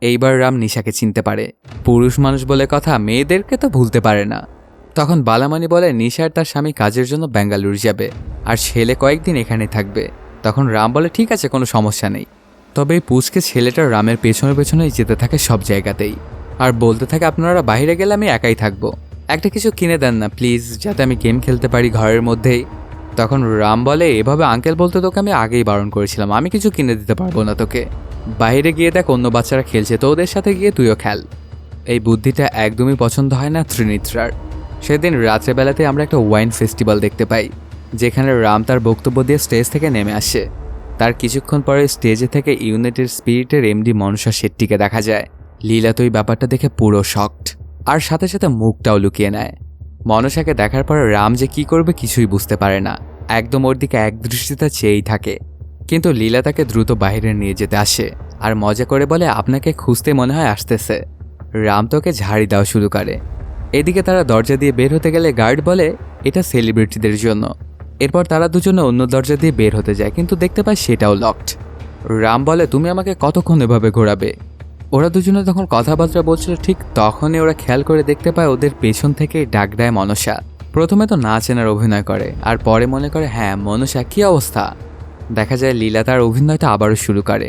এইবার রাম নিশাকে চিনতে পারে। পুরুষ মানুষ বলে কথা, মেয়েদেরকে তো ভুলতে পারে না। তখন বালামণি বলে নিশার তার স্বামী কাজের জন্য বেঙ্গালুরু যাবে আর ছেলে কয়েকদিন এখানে থাকবে। তখন রাম বলে ঠিক আছে, কোনো সমস্যা নেই। তবে এই পুচকে ছেলেটা রামের পেছনে পেছনেই যেতে থাকে সব জায়গাতেই আর বলতে থাকে আপনারা বাইরে গেলে আমি একাই থাকবো, একটা কিছু কিনে দেন না প্লিজ, যাতে আমি গেম খেলতে পারি ঘরের মধ্যেই। তখন রাম বলে এভাবে আঙ্কেল বলতে তোকে আমি আগেই বারণ করেছিলাম, আমি কিছু কিনে দিতে পারবো না তোকে। বাইরে গিয়ে দেখ অন্য বাচ্চারা খেলছে, তো ওদের সাথে গিয়ে তুইও খেল। এই বুদ্ধিটা একদমই পছন্দ হয় না ত্রিনিত্রার। সেদিন রাত্রেবেলাতে আমরা একটা ওয়াইন ফেস্টিভ্যাল দেখতে পাই, যেখানে রাম তার বক্তব্য দিয়ে স্টেজ থেকে নেমে আসে। তার কিছুক্ষণ পরে স্টেজে থেকে ইউনাইটেড স্পিরিটের এমডি মনসা শেট্টিকে দেখা যায়। লীলা তো এই ব্যাপারটা দেখে পুরো শকড আর সাথে সাথে মুখটাও লুকিয়ে নেয়। মনসাকে দেখার পর রাম যে কি করবে কিছুই বুঝতে পারে না, একদম ওর দিকে একদৃষ্টিতে চেয়েই থাকে। কিন্তু লীলা তাকে দ্রুত বাইরে নিয়ে যেতে আসে আর মজা করে বলে আপনাকে খুঁজতে মনে হয় আসতেছে। রাম তোকে ঝাড়ি দেওয়া শুরু করে। এদিকে তারা দরজা দিয়ে বের হতে গেলে গার্ড বলে এটা সেলিব্রিটিদের জন্য। এরপর তারা দুজনে অন্য দরজা দিয়ে বের হতে যায়, কিন্তু দেখতে পায় সেটাও লকড। রাম বলে তুমি আমাকে কতক্ষণ এভাবে ঘোরাবে? ওরা দুজনে তখন কথাবার্তা বলছিল, ঠিক তখনই ওরা খেয়াল করে দেখতে পায় ওদের পেছন থেকেই ডাক দেয় মনসা। প্রথমে তো না চেনার অভিনয় করে আর পরে মনে করে হ্যাঁ মনসা, কি অবস্থা। দেখা যায় লীলা তার অভিনয়টা আবারও শুরু করে।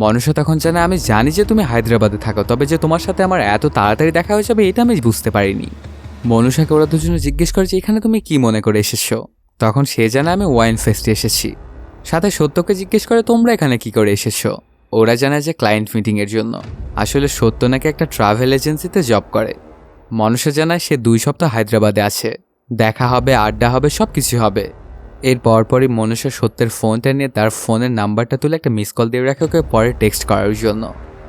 মনসা তখন জানে আমি জানি যে তুমি হায়দ্রাবাদে থাকো, তবে যে তোমার সাথে আমার এত তাড়াতাড়ি দেখা হয়ে যাবে এটা আমি বুঝতে পারিনি। মনসাকে ওরা দুজনে জিজ্ঞেস করে যে এখানে তুমি কি মনে করে এসেছো? তখন সে জানে আমি ওয়াইন ফেস্টে এসেছি। সাথে সত্যকে জিজ্ঞেস করে তোমরা এখানে কি করে এসেছো? ওরা জানে যে ক্লায়েন্ট মিটিংয়ের জন্য। আসলে সত্য নাকি একটা ট্রাভেল এজেন্সিতে জব করে। মনসা জানায় সে 2 সপ্তাহ হায়দ্রাবাদে আছে, দেখা হবে, আড্ডা হবে, সব কিছু হবে। এর পরপরই মনসা সত্যের ফোনটা নিয়ে তার ফোনের নাম্বারটা তুলে একটা মিস কল দিয়ে রাখে ওকে পরে টেক্সট করার জন্য।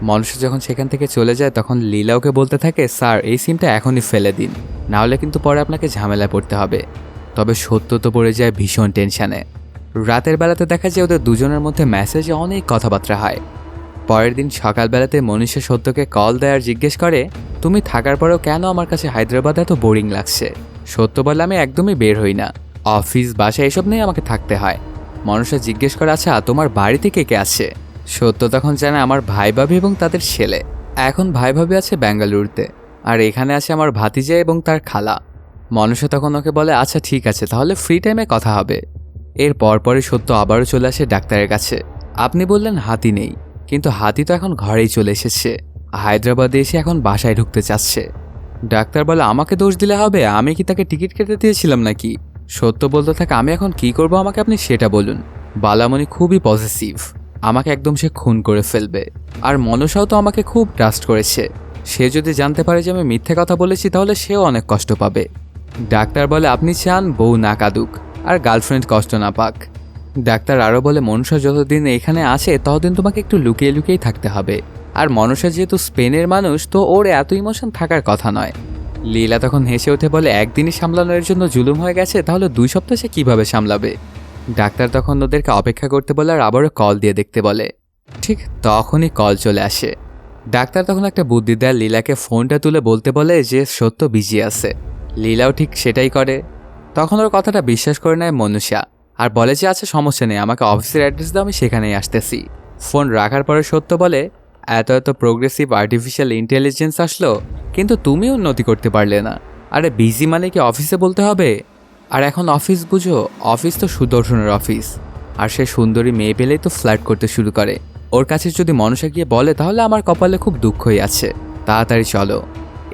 মনসা যখন সেখান থেকে চলে যায় তখন লীলা ওকে বলতে থাকে স্যার এই সিমটা এখনই ফেলে দিন, নাহলে কিন্তু পরে আপনাকে ঝামেলায় পড়তে হবে। তবে সত্য তো পড়ে যায় ভীষণ টেনশানে। রাতের বেলাতে দেখা যায় ওদের দুজনের মধ্যে মেসেজে অনেক কথাবার্তা হয়। পরের দিন সকালবেলাতে মনীষা সত্যকে কল দেয় আর জিজ্ঞেস করে তুমি থাকার পরেও কেন আমার কাছে হায়দ্রাবাদ এত বোরিং লাগছে? সত্য বলে আমি একদমই বের হই না, অফিস বাসা এসব নিয়ে আমাকে থাকতে হয়। মনীষা জিজ্ঞেস করে আচ্ছা তোমার বাড়িতে কে কে আছে? সত্য তখন জানে আমার ভাই ভাবি এবং তাদের ছেলে। এখন ভাই ভাবি আছে বেঙ্গালুরুতে আর এখানে আছে আমার ভাতিজা এবং তার খালা। মনীষা তখন ওকে বলে আচ্ছা ঠিক আছে, তাহলে ফ্রি টাইমে কথা হবে। এর পরপরই সত্য আবারও চলে আসে ডাক্তারের কাছে। আপনি বললেন হাতি নেই, কিন্তু হাতি তো এখন ঘরেই চলে এসেছে, হায়দ্রাবাদে এসে এখন বাসায় ঢুকতে চাচ্ছে। ডাক্তার বলে আমাকে দোষ দিলে হবে, আমি কি তাকে টিকিট কেটে দিয়েছিলাম নাকি? সত্য বলতে থাকে আমি এখন কি করব আমাকে আপনি সেটা বলুন। বালামণি খুবই পজিটিভ, আমাকে একদম সে খুন করে ফেলবে। আর মনসাও তো আমাকে খুব ট্রাস্ট করেছে, সে যদি জানতে পারে যে আমি মিথ্যে কথা বলেছি তাহলে সেও অনেক কষ্ট পাবে। ডাক্তার বলে আপনি চান বউ না কাঁদুক আর গার্লফ্রেন্ড কষ্ট না পাক। ডাক্তার আরও বলে মনসা যতদিন এখানে আছে ততদিন তোমাকে একটু লুকিয়ে লুকিয়েই থাকতে হবে। আর মনসা যেহেতু স্পেনের মানুষ তো ওর এত ইমোশন থাকার কথা নয়। লীলা তখন হেসে উঠে বলে একদিনই সামলানোর জন্য জুলুম হয়ে গেছে, তাহলে 2 সপ্তাহ সে কীভাবে সামলাবে? ডাক্তার তখন ওদেরকে অপেক্ষা করতে বলে আর আবারও কল দিয়ে দেখতে বলে। ঠিক তখনই কল চলে আসে। ডাক্তার তখন একটা বুদ্ধি দেয়, লীলাকে ফোনটা তুলে বলতে বলে যে সত্য বিজি আছে। লীলাও ঠিক সেটাই করে। তখন ওর কথাটা বিশ্বাস করে নেয় মনুষা আর বলে যে আচ্ছা সমস্যা নেই, আমাকে অফিসের অ্যাড্রেস দাও, আমি সেখানেই আসতেছি। ফোন রাখার পরে সত্য বলে এত এত প্রোগ্রেসিভ আর্টিফিশিয়াল ইন্টেলিজেন্স আসলো, কিন্তু তুমি উন্নতি করতে পারলে না। আরে বিজি মানে কি অফিসে বলতে হবে? আর এখন অফিস বুঝো, অফিস তো সুদর্শনের অফিস। আর সে সুন্দরী মেয়ে পেলেই তো ফ্লার্ট করতে শুরু করে। ওর কাছে যদি মনসা গিয়ে বলে তাহলে আমার কপালে খুব দুঃখই আছে, তাড়াতাড়ি চলো।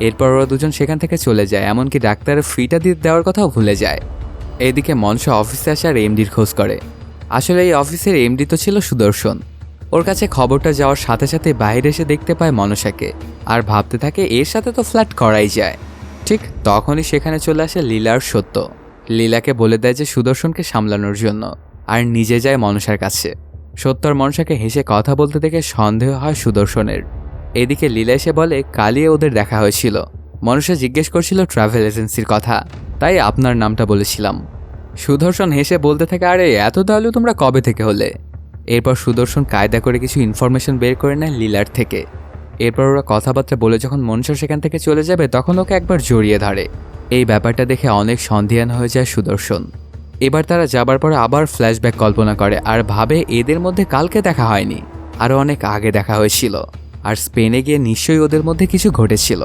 এরপর ওরা দুজন সেখান থেকে চলে যায়, এমনকি ডাক্তারের ফিটা দিয়ে দেওয়ার কথাও ভুলে যায়। এদিকে মনসা অফিসে আসে আর এমডির খোঁজ করে। আসলে এই অফিসের এমডি তো ছিল সুদর্শন। ওর কাছে খবরটা যাওয়ার সাথে সাথে বাইরে এসে দেখতে পায় মনসাকে আর ভাবতে থাকে এর সাথে তো ফ্ল্যাট করাই যায়। ঠিক তখনই সেখানে চলে আসে লীলার সত্য। লীলাকে বলে দেয় যে সুদর্শনকে সামলানোর জন্য, আর নিজে যায় মনসার কাছে। সত্যর মনসাকে হেসে কথা বলতে দেখে সন্দেহ হয় সুদর্শনের। এদিকে লীলা এসে বলে কালিয়ে ওদের দেখা হয়েছিল। মনসা জিজ্ঞেস করছিল ট্রাভেল এজেন্সির কথা, তাই আপনার নামটা বলেছিলাম। সুদর্শন হেসে বলতে থাকে আরে এত দয়ালু তোমরা কবে থেকে হলে? এরপর সুদর্শন কায়দা করে কিছু ইনফরমেশন বের করে নেয় লীলার থেকে। এরপর ওরা কথাবার্তা বলে যখন মনসা সেখান থেকে চলে যাবে তখন ওকে একবার জড়িয়ে ধরে। এই ব্যাপারটা দেখে অনেক সন্দিহান হয়ে যায় সুদর্শন। এবার তারা যাবার পরে আবার ফ্ল্যাশব্যাক কল্পনা করে আর ভাবে এদের মধ্যে কালকে দেখা হয়নি, আরও অনেক আগে দেখা হয়েছিল। আর স্পেনে গিয়ে নিশ্চয়ই ওদের মধ্যে কিছু ঘটেছিল।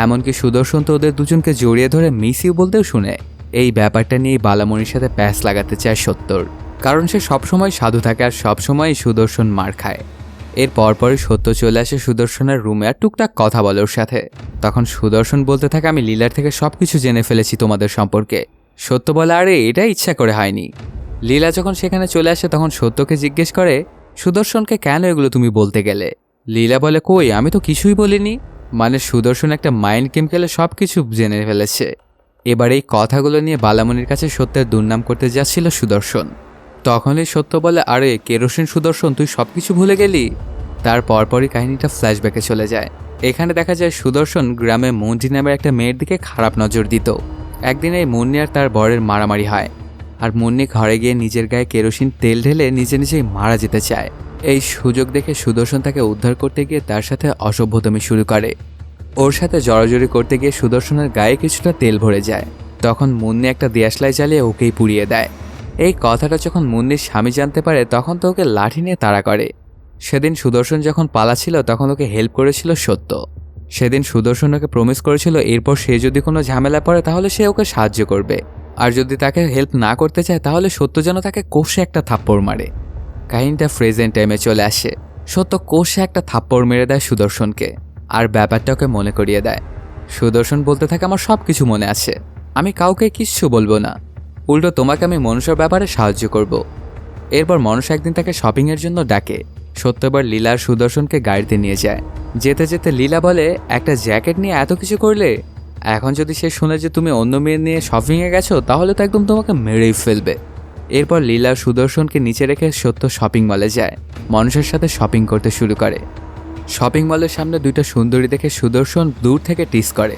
এমনকি সুদর্শন তো ওদের দুজনকে জড়িয়ে ধরে মিস ইউ বলতেও শুনে। এই ব্যাপারটা নিয়েই বালামণির সাথে প্যাচ লাগাতে চায় সত্তর, কারণ সে সবসময় সাধু থাকে আর সবসময় সুদর্শন মার খায়। এর পরপরই সত্য চলে আসে সুদর্শনের রুমে আর টুকটাক কথা বলে ওর সাথে। তখন সুদর্শন বলতে থাকে আমি লীলার থেকে সবকিছু জেনে ফেলেছি তোমাদের সম্পর্কে। সত্য বলে আরে এটা ইচ্ছা করে হয়নি। লীলা যখন সেখানে চলে আসে তখন সত্যকে জিজ্ঞেস করে সুদর্শনকে কেন এগুলো তুমি বলতে গেলে? লীলা বলে কই আমি তো কিছুই বলিনি। মানে সুদর্শন একটা মাইন্ড গেম খেলে সব কিছু জেনে ফেলেছে। এবার এই কথাগুলো নিয়ে বালামণির কাছে সত্যের দুর্নাম করতে যাচ্ছিল সুদর্শন। তখনই সত্য বলে আরে কেরোসিন সুদর্শন তুই সব কিছু ভুলে গেলি। তার পরপরই কাহিনীটা ফ্ল্যাশব্যাকে চলে যায়। এখানে দেখা যায় সুদর্শন গ্রামে মুন্ডি নামের একটা মেয়ের দিকে খারাপ নজর দিত। একদিন এই মুন্নি আর তার বরের মারামারি হয়, আর মুন্নি ঘরে গিয়ে নিজের গায়ে কেরোসিন তেল ঢেলে নিজে নিজেই মারা যেতে চায়। এই সুযোগ দেখে সুদর্শন তাকে উদ্ধার করতে গিয়ে তার সাথে অসভ্যতমি শুরু করে। ওর সাথে জড়াজড়ি করতে গিয়ে সুদর্শনের গায়ে কিছুটা তেল ভরে যায়। তখন মুন্নি একটা দেশলাই জ্বালিয়ে ওকেই পুড়িয়ে দেয়। এই কথাটা যখন মুন্নির স্বামী জানতে পারে তখন তো ওকে লাঠি নিয়ে তাড়া করে। সেদিন সুদর্শন যখন পালাছিল তখন ওকে হেল্প করেছিল সত্য। সেদিন সুদর্শন ওকে প্রমিস করেছিল এরপর সে যদি কোনো ঝামেলা পড়ে তাহলে সে ওকে সাহায্য করবে, আর যদি তাকে হেল্প না করতে চায় তাহলে সত্য যেন তাকে কষে একটা থাপ্পড় মারে। কাহিনীটা প্রেজেন্ট টাইমে চলে আসে। সত্য কষে একটা থাপ্পড় মেরে দেয় সুদর্শনকে, আর ব্যাপারটা ওকে মনে করিয়ে দেয়। সুদর্শন বলতে থাকে আমার সব কিছু মনে আছে, আমি কাউকে কিচ্ছু বলবো না, উল্টো তোমাকে আমি মনুষ্যর ব্যাপারে সাহায্য করব। এরপর মনুষ্য একদিন তাকে শপিংয়ের জন্য ডাকে। সত্যবার লীলা আর সুদর্শনকে গাড়িতে নিয়ে যায়। যেতে যেতে লীলা বলে একটা জ্যাকেট নিয়ে এত কিছু করলে, এখন যদি সে শুনে যে তুমি অন্য মেয়ে নিয়ে শপিংয়ে গেছো তাহলে তো একদম তোমাকে মেরেই ফেলবে। এরপর লীলা সুদর্শনকে নিচে রেখে সত্য শপিং মলে যায়। মনুষ্যের সাথে শপিং করতে শুরু করে। শপিং মলের সামনে দুইটা সুন্দরী দেখে সুদর্শন দূর থেকে টিস করে।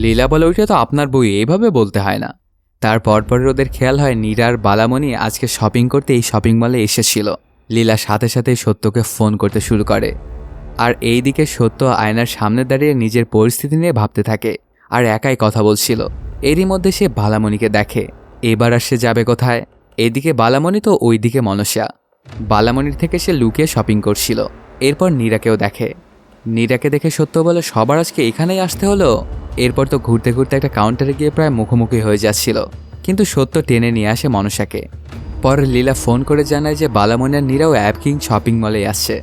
লীলা বলে ওইটা তো আপনার বই, এইভাবে বলতে হয় না। তার পরপর ওদের খেয়াল হয় নীরা আর বালামণি আজকে শপিং করতে এই শপিং মলে এসেছিল। লীলা সাথে সাথেই সত্যকে ফোন করতে শুরু করে। আর এই দিকে সত্য আয়নার সামনে দাঁড়িয়ে নিজের পরিস্থিতি নিয়ে ভাবতে থাকে আর একাই কথা বলছিল। এরই মধ্যে সে বালামণিকে দেখে। এবার আর সে যাবে কোথায়? এদিকে বালামণি তো ওইদিকে মনসা। বালামণির থেকে সে লুকিয়ে শপিং করছিল। এরপর নীরাকেও দেখে। নীরাকে দেখে সত্য বলে সবার আজকে এখানেই আসতে হলো। এরপর তো ঘুরতে ঘুরতে একটা কাউন্টারে গিয়ে প্রায় মুখোমুখি হয়ে যাচ্ছিল, কিন্তু সত্য টেনে নিয়ে আসে মনসাকে। পরে লীলা ফোন করে জানায় যে বালামণি আর নীরাও অ্যাপ কিং শপিং মলে আসছে।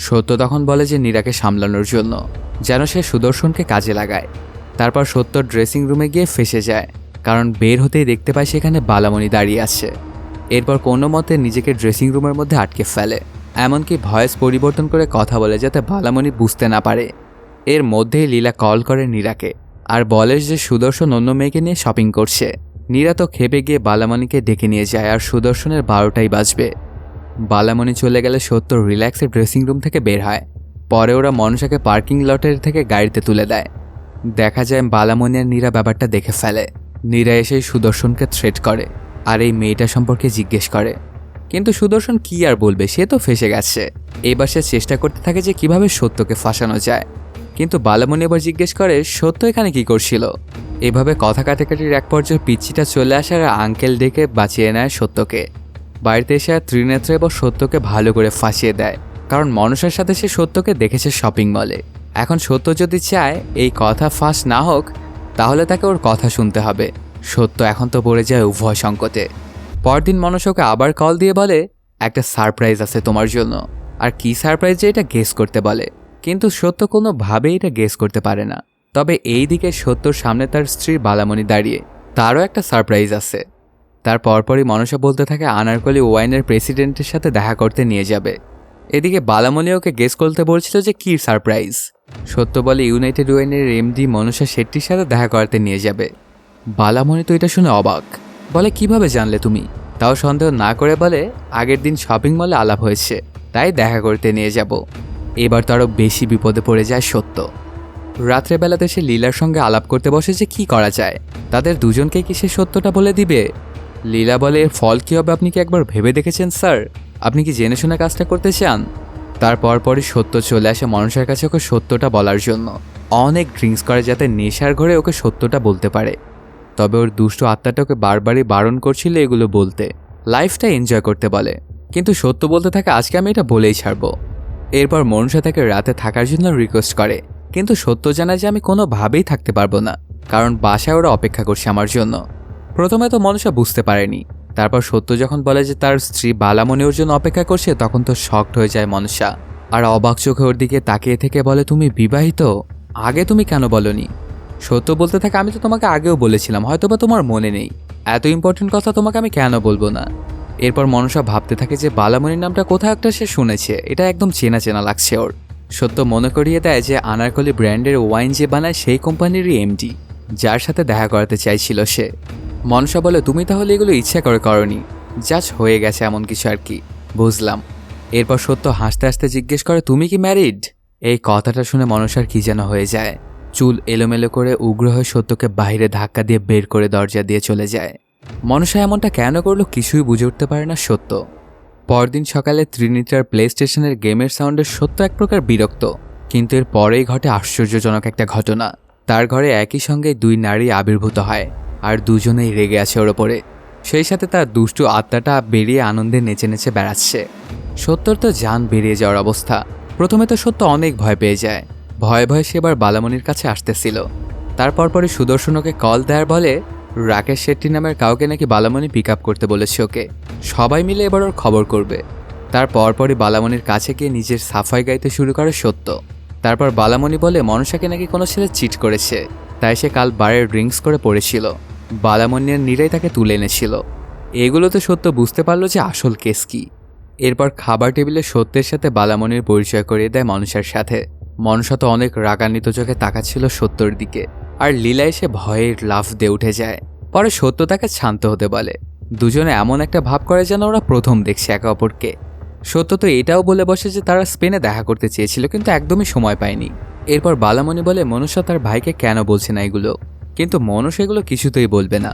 সত্য তখন বলে যে নীরাকে সামলানোর জন্য, যেন সে সুদর্শনকে কাজে লাগায়। তারপর সত্য ড্রেসিং রুমে গিয়ে ফেসে যায়, কারণ বের হতেই দেখতে পায় সেখানে বালামণি দাঁড়িয়ে আছে। এরপর কোনো মতে নিজেকে ড্রেসিং রুমের মধ্যে আটকে ফেলে, এমনকি ভয়েস পরিবর্তন করে কথা বলে যাতে বালামণি বুঝতে না পারে। এর মধ্যেই লীলা কল করে নীরাকে আর বলে যে সুদর্শন অন্য মেয়েকে নিয়ে শপিং করছে। নীরা তো খেপে গিয়ে বালামণিকে ডেকে নিয়ে যায় আর সুদর্শনের 12টাই বাজবে। বালামণি চলে গেলে সত্য রিল্যাক্সে ড্রেসিং রুম থেকে বের হয়। পরে ওরা মনসাকে পার্কিং লটের থেকে গাড়িতে তুলে দেয়। দেখা যায় বালামণি আর নীরা ব্যাপারটা দেখে ফেলে। নীরা এসে সুদর্শনকে থ্রেট করে আর এই মেয়েটা সম্পর্কে জিজ্ঞেস করে, কিন্তু সুদর্শন কি আর বলবে, সে তো ফেঁসে গেছে। এবার সে চেষ্টা করতে থাকে যে কিভাবে সত্যকে ফাঁসানো যায়। কিন্তু বালামণি এবার জিজ্ঞেস করে সত্য এখানে কি করছিল। এভাবে কথা কাটাকাটির এক পর্যায়ে পিচ্চিটা চলে আসে আর আঙ্কেল ডেকে বাঁচিয়ে নেয় সত্যকে। বাড়িতে এসে আর ত্রিনেত্রা এবার সত্যকে ভালো করে ফাঁসিয়ে দেয়, কারণ মনসার সাথে সে সত্যকে দেখেছে শপিং মলে। এখন সত্য যদি চায় এই কথা ফাঁস না হোক, তাহলে তাকে ওর কথা শুনতে হবে। সত্য এখন তো পড়ে যায় উভয় সংকটে। পরদিন মনসাকে আবার কল দিয়ে বলে একটা সারপ্রাইজ আছে তোমার জন্য। আর কি সারপ্রাইজ যে এটা গেস করতে বলে, কিন্তু সত্য কোনোভাবেই এটা গেস করতে পারে না। তবে এই দিকে সত্যর সামনে তার স্ত্রী বালামণি দাঁড়িয়ে, তারও একটা সারপ্রাইজ আছে। তার পরপরই মনসা বলতে থাকে আনারকলি ওয়াইনের প্রেসিডেন্টের সাথে দেখা করতে নিয়ে যাবে। এদিকে বালামণি ওকে গেস করতে বলছিল যে কী সারপ্রাইজ। সত্য বলে ইউনাইটেড ওয়াইনের এমডি মনসা শেট্টির সাথে দেখা করতে নিয়ে যাবে। বালামণি তো এটা শুনে অবাক, বলে কিভাবে জানলে তুমি? তাও সন্দেহ না করে বলে আগের দিন শপিং মলে আলাপ হয়েছে, তাই দেখা করতে নিয়ে যাব। এবার তো আরও বেশি বিপদে পড়ে যায় সত্য। রাত্রেবেলাতে সে লীলার সঙ্গে আলাপ করতে বসে যে কী করা যায়, তাদের দুজনকে কি সে সত্যটা বলে দিবে। লীলা বলে এর ফল কী হবে আপনি কি একবার ভেবে দেখেছেন স্যার? আপনি কি জেনে শুনে কাজটা করতে চান? তারপর পরই সত্য চলে আসে মনসার কাছে ওকে সত্যটা বলার জন্য। অনেক ড্রিঙ্কস করে যাতে নেশার ঘরে ওকে সত্যটা বলতে পারে। তবে ওর দুষ্টু আত্মাটা ওকে বারবারই বারণ করছিল এগুলো বলতে, লাইফটা এনজয় করতে বলে। কিন্তু সত্য বলতে থাকে আজকে আমি এটা বলেই ছাড়বো। এরপর মনসা তাকে রাতে থাকার জন্য রিকোয়েস্ট করে, কিন্তু সত্য জানায় যে আমি কোনোভাবেই থাকতে পারবো না, কারণ বাসায় ওরা অপেক্ষা করছে আমার জন্য। প্রথমে তো মনসা বুঝতে পারেনি। তারপর সত্য যখন বলে যে তার স্ত্রী বালামণি ওর জন্য অপেক্ষা করছে, তখন তো শকড হয়ে যায় মনসা। আর অবাক চোখে ওর দিকে তাকিয়ে থেকে বলে তুমি বিবাহিত? আগে তুমি কেন বলনি? সত্য বলতে থাকে আমি তো তোমাকে আগেও বলেছিলাম, হয়তোবা তোমার মনে নেই। এত ইম্পর্টেন্ট কথা তোমাকে আমি কেন বলবো না? এরপর মনসা ভাবতে থাকে যে বালামণির নামটা কোথাও একটা সে শুনেছে, এটা একদম চেনা চেনা লাগছে ওর। সত্য মনে করিয়ে দেয় যে আনারকলি ব্র্যান্ডের ওয়াইন যে বানায় সেই কোম্পানিরই এমডি, যার সাথে দেখা করাতে চাইছিল সে। মনসা বলে তুমি তাহলে এগুলো ইচ্ছা করে করনি, জাস্ট হয়ে গেছে এমন কিছু আর কি, বুঝলাম। এরপর সত্য হাসতে হাসতে জিজ্ঞেস করে তুমি কি ম্যারিড? এই কথাটা শুনে মনসার কি যেন হয়ে যায়। চুল এলোমেলো করে উগ্র হয়ে সত্যকে বাইরে ধাক্কা দিয়ে বের করে দরজা দিয়ে চলে যায়। মনসা এমনটা কেন করলো কিছুই বুঝে উঠতে পারে না সত্য। পরদিন সকালে ত্রিনিটার প্লে স্টেশনের গেমের সাউন্ডে সত্য এক প্রকার বিরক্ত, কিন্তু এর পরেই ঘটে আশ্চর্যজনক একটা ঘটনা। তার ঘরে একই সঙ্গে দুই নারী আবির্ভূত হয়, আর দুজনেই রেগে আছে ওর ওপরে। সেই সাথে তার দুষ্টু আত্মাটা বেরিয়ে আনন্দে নেচে নেচে বেড়াচ্ছে। সত্যর তো জান বেরিয়ে যাওয়ার অবস্থা। প্রথমে তো সত্য অনেক ভয় পেয়ে যায়। ভয়ে ভয়ে সে এবার বালামণির কাছে আসতেছিল। তারপর পরে সুদর্শনকে কল দেয়ার বলে রাকেশ শেট্টি নামের কাউকে নাকি বালামণি পিক আপ করতে বলেছে ওকে, সবাই মিলে এবার ওর খবর করবে। তারপর পরই বালামণির কাছে গিয়ে নিজের সাফাই গাইতে শুরু করে সত্য। তারপর বালামণি বলে মনসাকে নাকি কোনো ছেলে চিট করেছে, তাই সে কাল বারে ড্রিঙ্কস করে পড়েছিল। বালামণির নীরাই তাকে তুলে এনেছিল। এগুলোতে সত্য বুঝতে পারলো যে আসল কেস কি। এরপর খাবার টেবিলে সত্যের সাথে বালামণির পরিচয় করিয়ে দেয় মনসার সাথে। মনসা তো অনেক রাগান্বিত চোখে তাকাচ্ছিল সত্যর দিকে, আর লীলা এসে ভয়ের লাফ দিয়ে উঠে যায়। পরে সত্য তাকে শান্ত হতে বলে। দুজনে এমন একটা ভাব করে যেন ওরা প্রথম দেখছে একে অপরকে। সত্য তো এটাও বলে বসে যে তারা স্পেনে দেখা করতে চেয়েছিল, কিন্তু একদমই সময় পায়নি। এরপর বালামণি বলে মনসা তার ভাইকে কেন বলছে না এগুলো, কিন্তু মনসা এগুলো কিছুতেই বলবে না।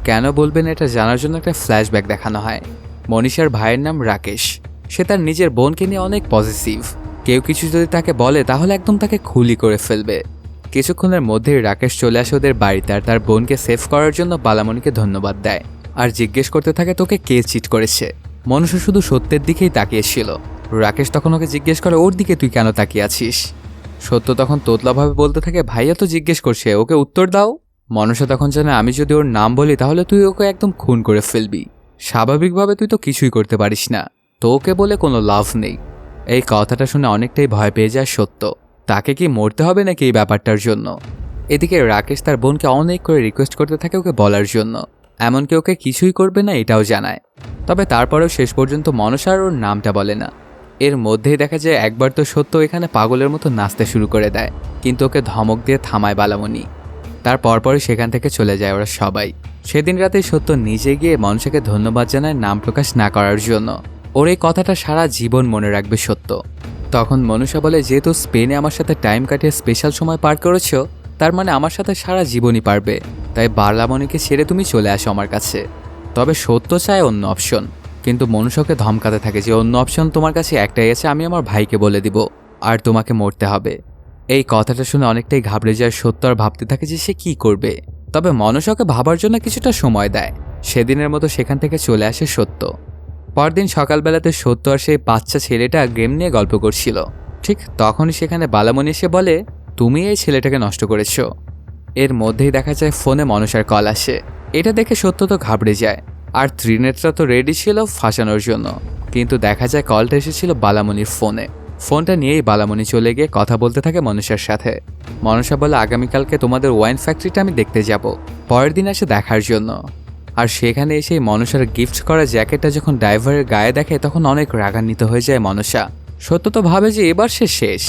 কেন বলবে না এটা জানার জন্য একটা ফ্ল্যাশব্যাক দেখানো হয়। মনীষার ভাইয়ের নাম রাকেশ। সে তার নিজের বোনকে নিয়ে অনেক পজিটিভ। কেউ কিছু যদি তাকে বলে তাহলে একদম তাকে খুলি করে ফেলবে। কিছুক্ষণের মধ্যেই রাকেশ চলে আসে ওদের বাড়িতে, আর তার বোনকে সেভ করার জন্য বালামণিকে ধন্যবাদ দেয়, আর জিজ্ঞেস করতে থাকে তোকে কে চিট করেছে। মনুষ্য শুধু সত্যের দিকেই তাকিয়েছিল। রাকেশ তখন ওকে জিজ্ঞেস করে ওর দিকে তুই কেন তাকিয়ে আছিস। সত্য তখন তোতলাভাবে বলতে থাকে ভাইয়া তো জিজ্ঞেস করছে, ওকে উত্তর দাও। মনুষ্য তখন জানে আমি যদি ওর নাম বলি তাহলে তুই ওকে একদম খুন করে ফেলবি। স্বাভাবিকভাবে তুই তো কিছুই করতে পারিস না, তো ওকে বলে কোনো লাভ নেই। এই কথাটা শুনে অনেকটাই ভয় পেয়ে যায় সত্য। তাকে কি মরতে হবে নাকি এই ব্যাপারটার জন্য। এদিকে রাকেশ তার বোনকে অনেক করে রিকোয়েস্ট করতে থাকে ওকে বলার জন্য, এমনকি ওকে কিছুই করবে না এটাও জানায়। তবে তারপরেও শেষ পর্যন্ত মনসা আর ওর নামটা বলে না। এর মধ্যেই দেখা যায় একবার তো সত্য এখানে পাগলের মতো নাচতে শুরু করে দেয়, কিন্তু ওকে ধমক দিয়ে থামায় বালামণি। তার পরপরই সেখান থেকে চলে যায় ওরা সবাই। সেদিন রাতে সত্য নিজে গিয়ে মনসাকে ধন্যবাদ জানায় নাম প্রকাশ না করার জন্য। ওর এই কথাটা সারা জীবন মনে রাখবে সত্য। তখন মনুষা বলে যেহেতু স্পেনে আমার সাথে টাইম কাটিয়ে স্পেশাল সময় পার করেছ, তার মানে আমার সাথে সারা জীবনই পারবে, তাই বালামণিকে ছেড়ে তুমি চলে আসো আমার কাছে। তবে সত্য চায় অন্য অপশন, কিন্তু মনুষ্যকে ধমকাতে থাকে যে অন্য অপশন তোমার কাছে একটাই আছে, আমি আমার ভাইকে বলে দিব আর তোমাকে মরতে হবে। এই কথাটা শুনে অনেকটাই ঘাবড়ে যায় সত্য আর ভাবতে থাকে যে সে কি করবে। তবে মনুষ্যকে ভাবার জন্য কিছুটা সময় দেয়। সেদিনের মতো সেখান থেকে চলে আসে সত্য। পরদিন সকালবেলাতে সত্য আর সেই বাচ্চা ছেলেটা গেম নিয়ে গল্প করছিল। ঠিক তখনই সেখানে বালামণি এসে বলে, তুমি এই ছেলেটাকে নষ্ট করেছ। এর মধ্যেই দেখা যায় ফোনে মনসার কল আসে। এটা দেখে সত্য তো ঘাবড়ে যায়। আর ত্রিনেত্রা তো রেডি ছিল ফাঁসানোর জন্য, কিন্তু দেখা যায় কলটা এসেছিল বালামণির ফোনে। ফোনটা নিয়েই বালামণি চলে গিয়ে কথা বলতে থাকে মনসার সাথে। মনসা বলে, আগামীকালকে তোমাদের ওয়াইন ফ্যাক্টরিটা আমি দেখতে যাব, পরের দিন আসে দেখার জন্য। আর সেখানে এসে মনসার গিফট করা জ্যাকেটটা যখন ড্রাইভারের গায়ে দেখে তখন অনেক রাগান্বিত হয়ে যায় মনসা। সত্য তো ভাবে যে এবার সে শেষ,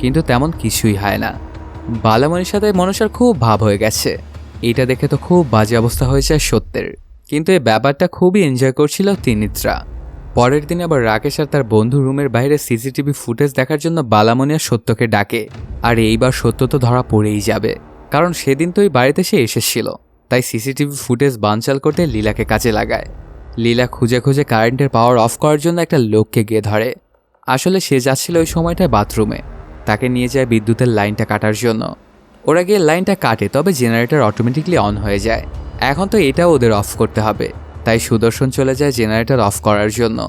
কিন্তু তেমন কিছুই হয় না। বালামণির সাথে মনসার খুব ভাব হয়ে গেছে। এটা দেখে তো খুব বাজে অবস্থা হয়ে যায় সত্যের, কিন্তু এই ব্যাপারটা খুবই এনজয় করছিল ত্রিনেত্রা। পরের দিন আবার রাকেশ আর তার বন্ধু রুমের বাইরে সিসিটিভি ফুটেজ দেখার জন্য বালামণি আর সত্যকে ডাকে। আর এইবার সত্য তো ধরা পড়েই যাবে, কারণ সেদিন তো ওই বাড়িতে সে এসেছিল। তাই সিসিটিভি ফুটেজ বানচাল করতে লীলাকে কাজে লাগায়। লীলা খুঁজে খুঁজে কারেন্টের পাওয়ার অফ করার জন্য একটা লোককে গিয়ে ধরে। আসলে সে যাচ্ছিল ওই সময়টায় বাথরুমে। তাকে নিয়ে যায় বিদ্যুতের লাইনটা কাটার জন্য। ওরা গিয়ে লাইনটা কাটে, তবে জেনারেটর অটোমেটিকলি অন হয়ে যায়। এখন তো এটাও ওদের অফ করতে হবে, তাই সুদর্শন চলে যায় জেনারেটর অফ করার জন্য।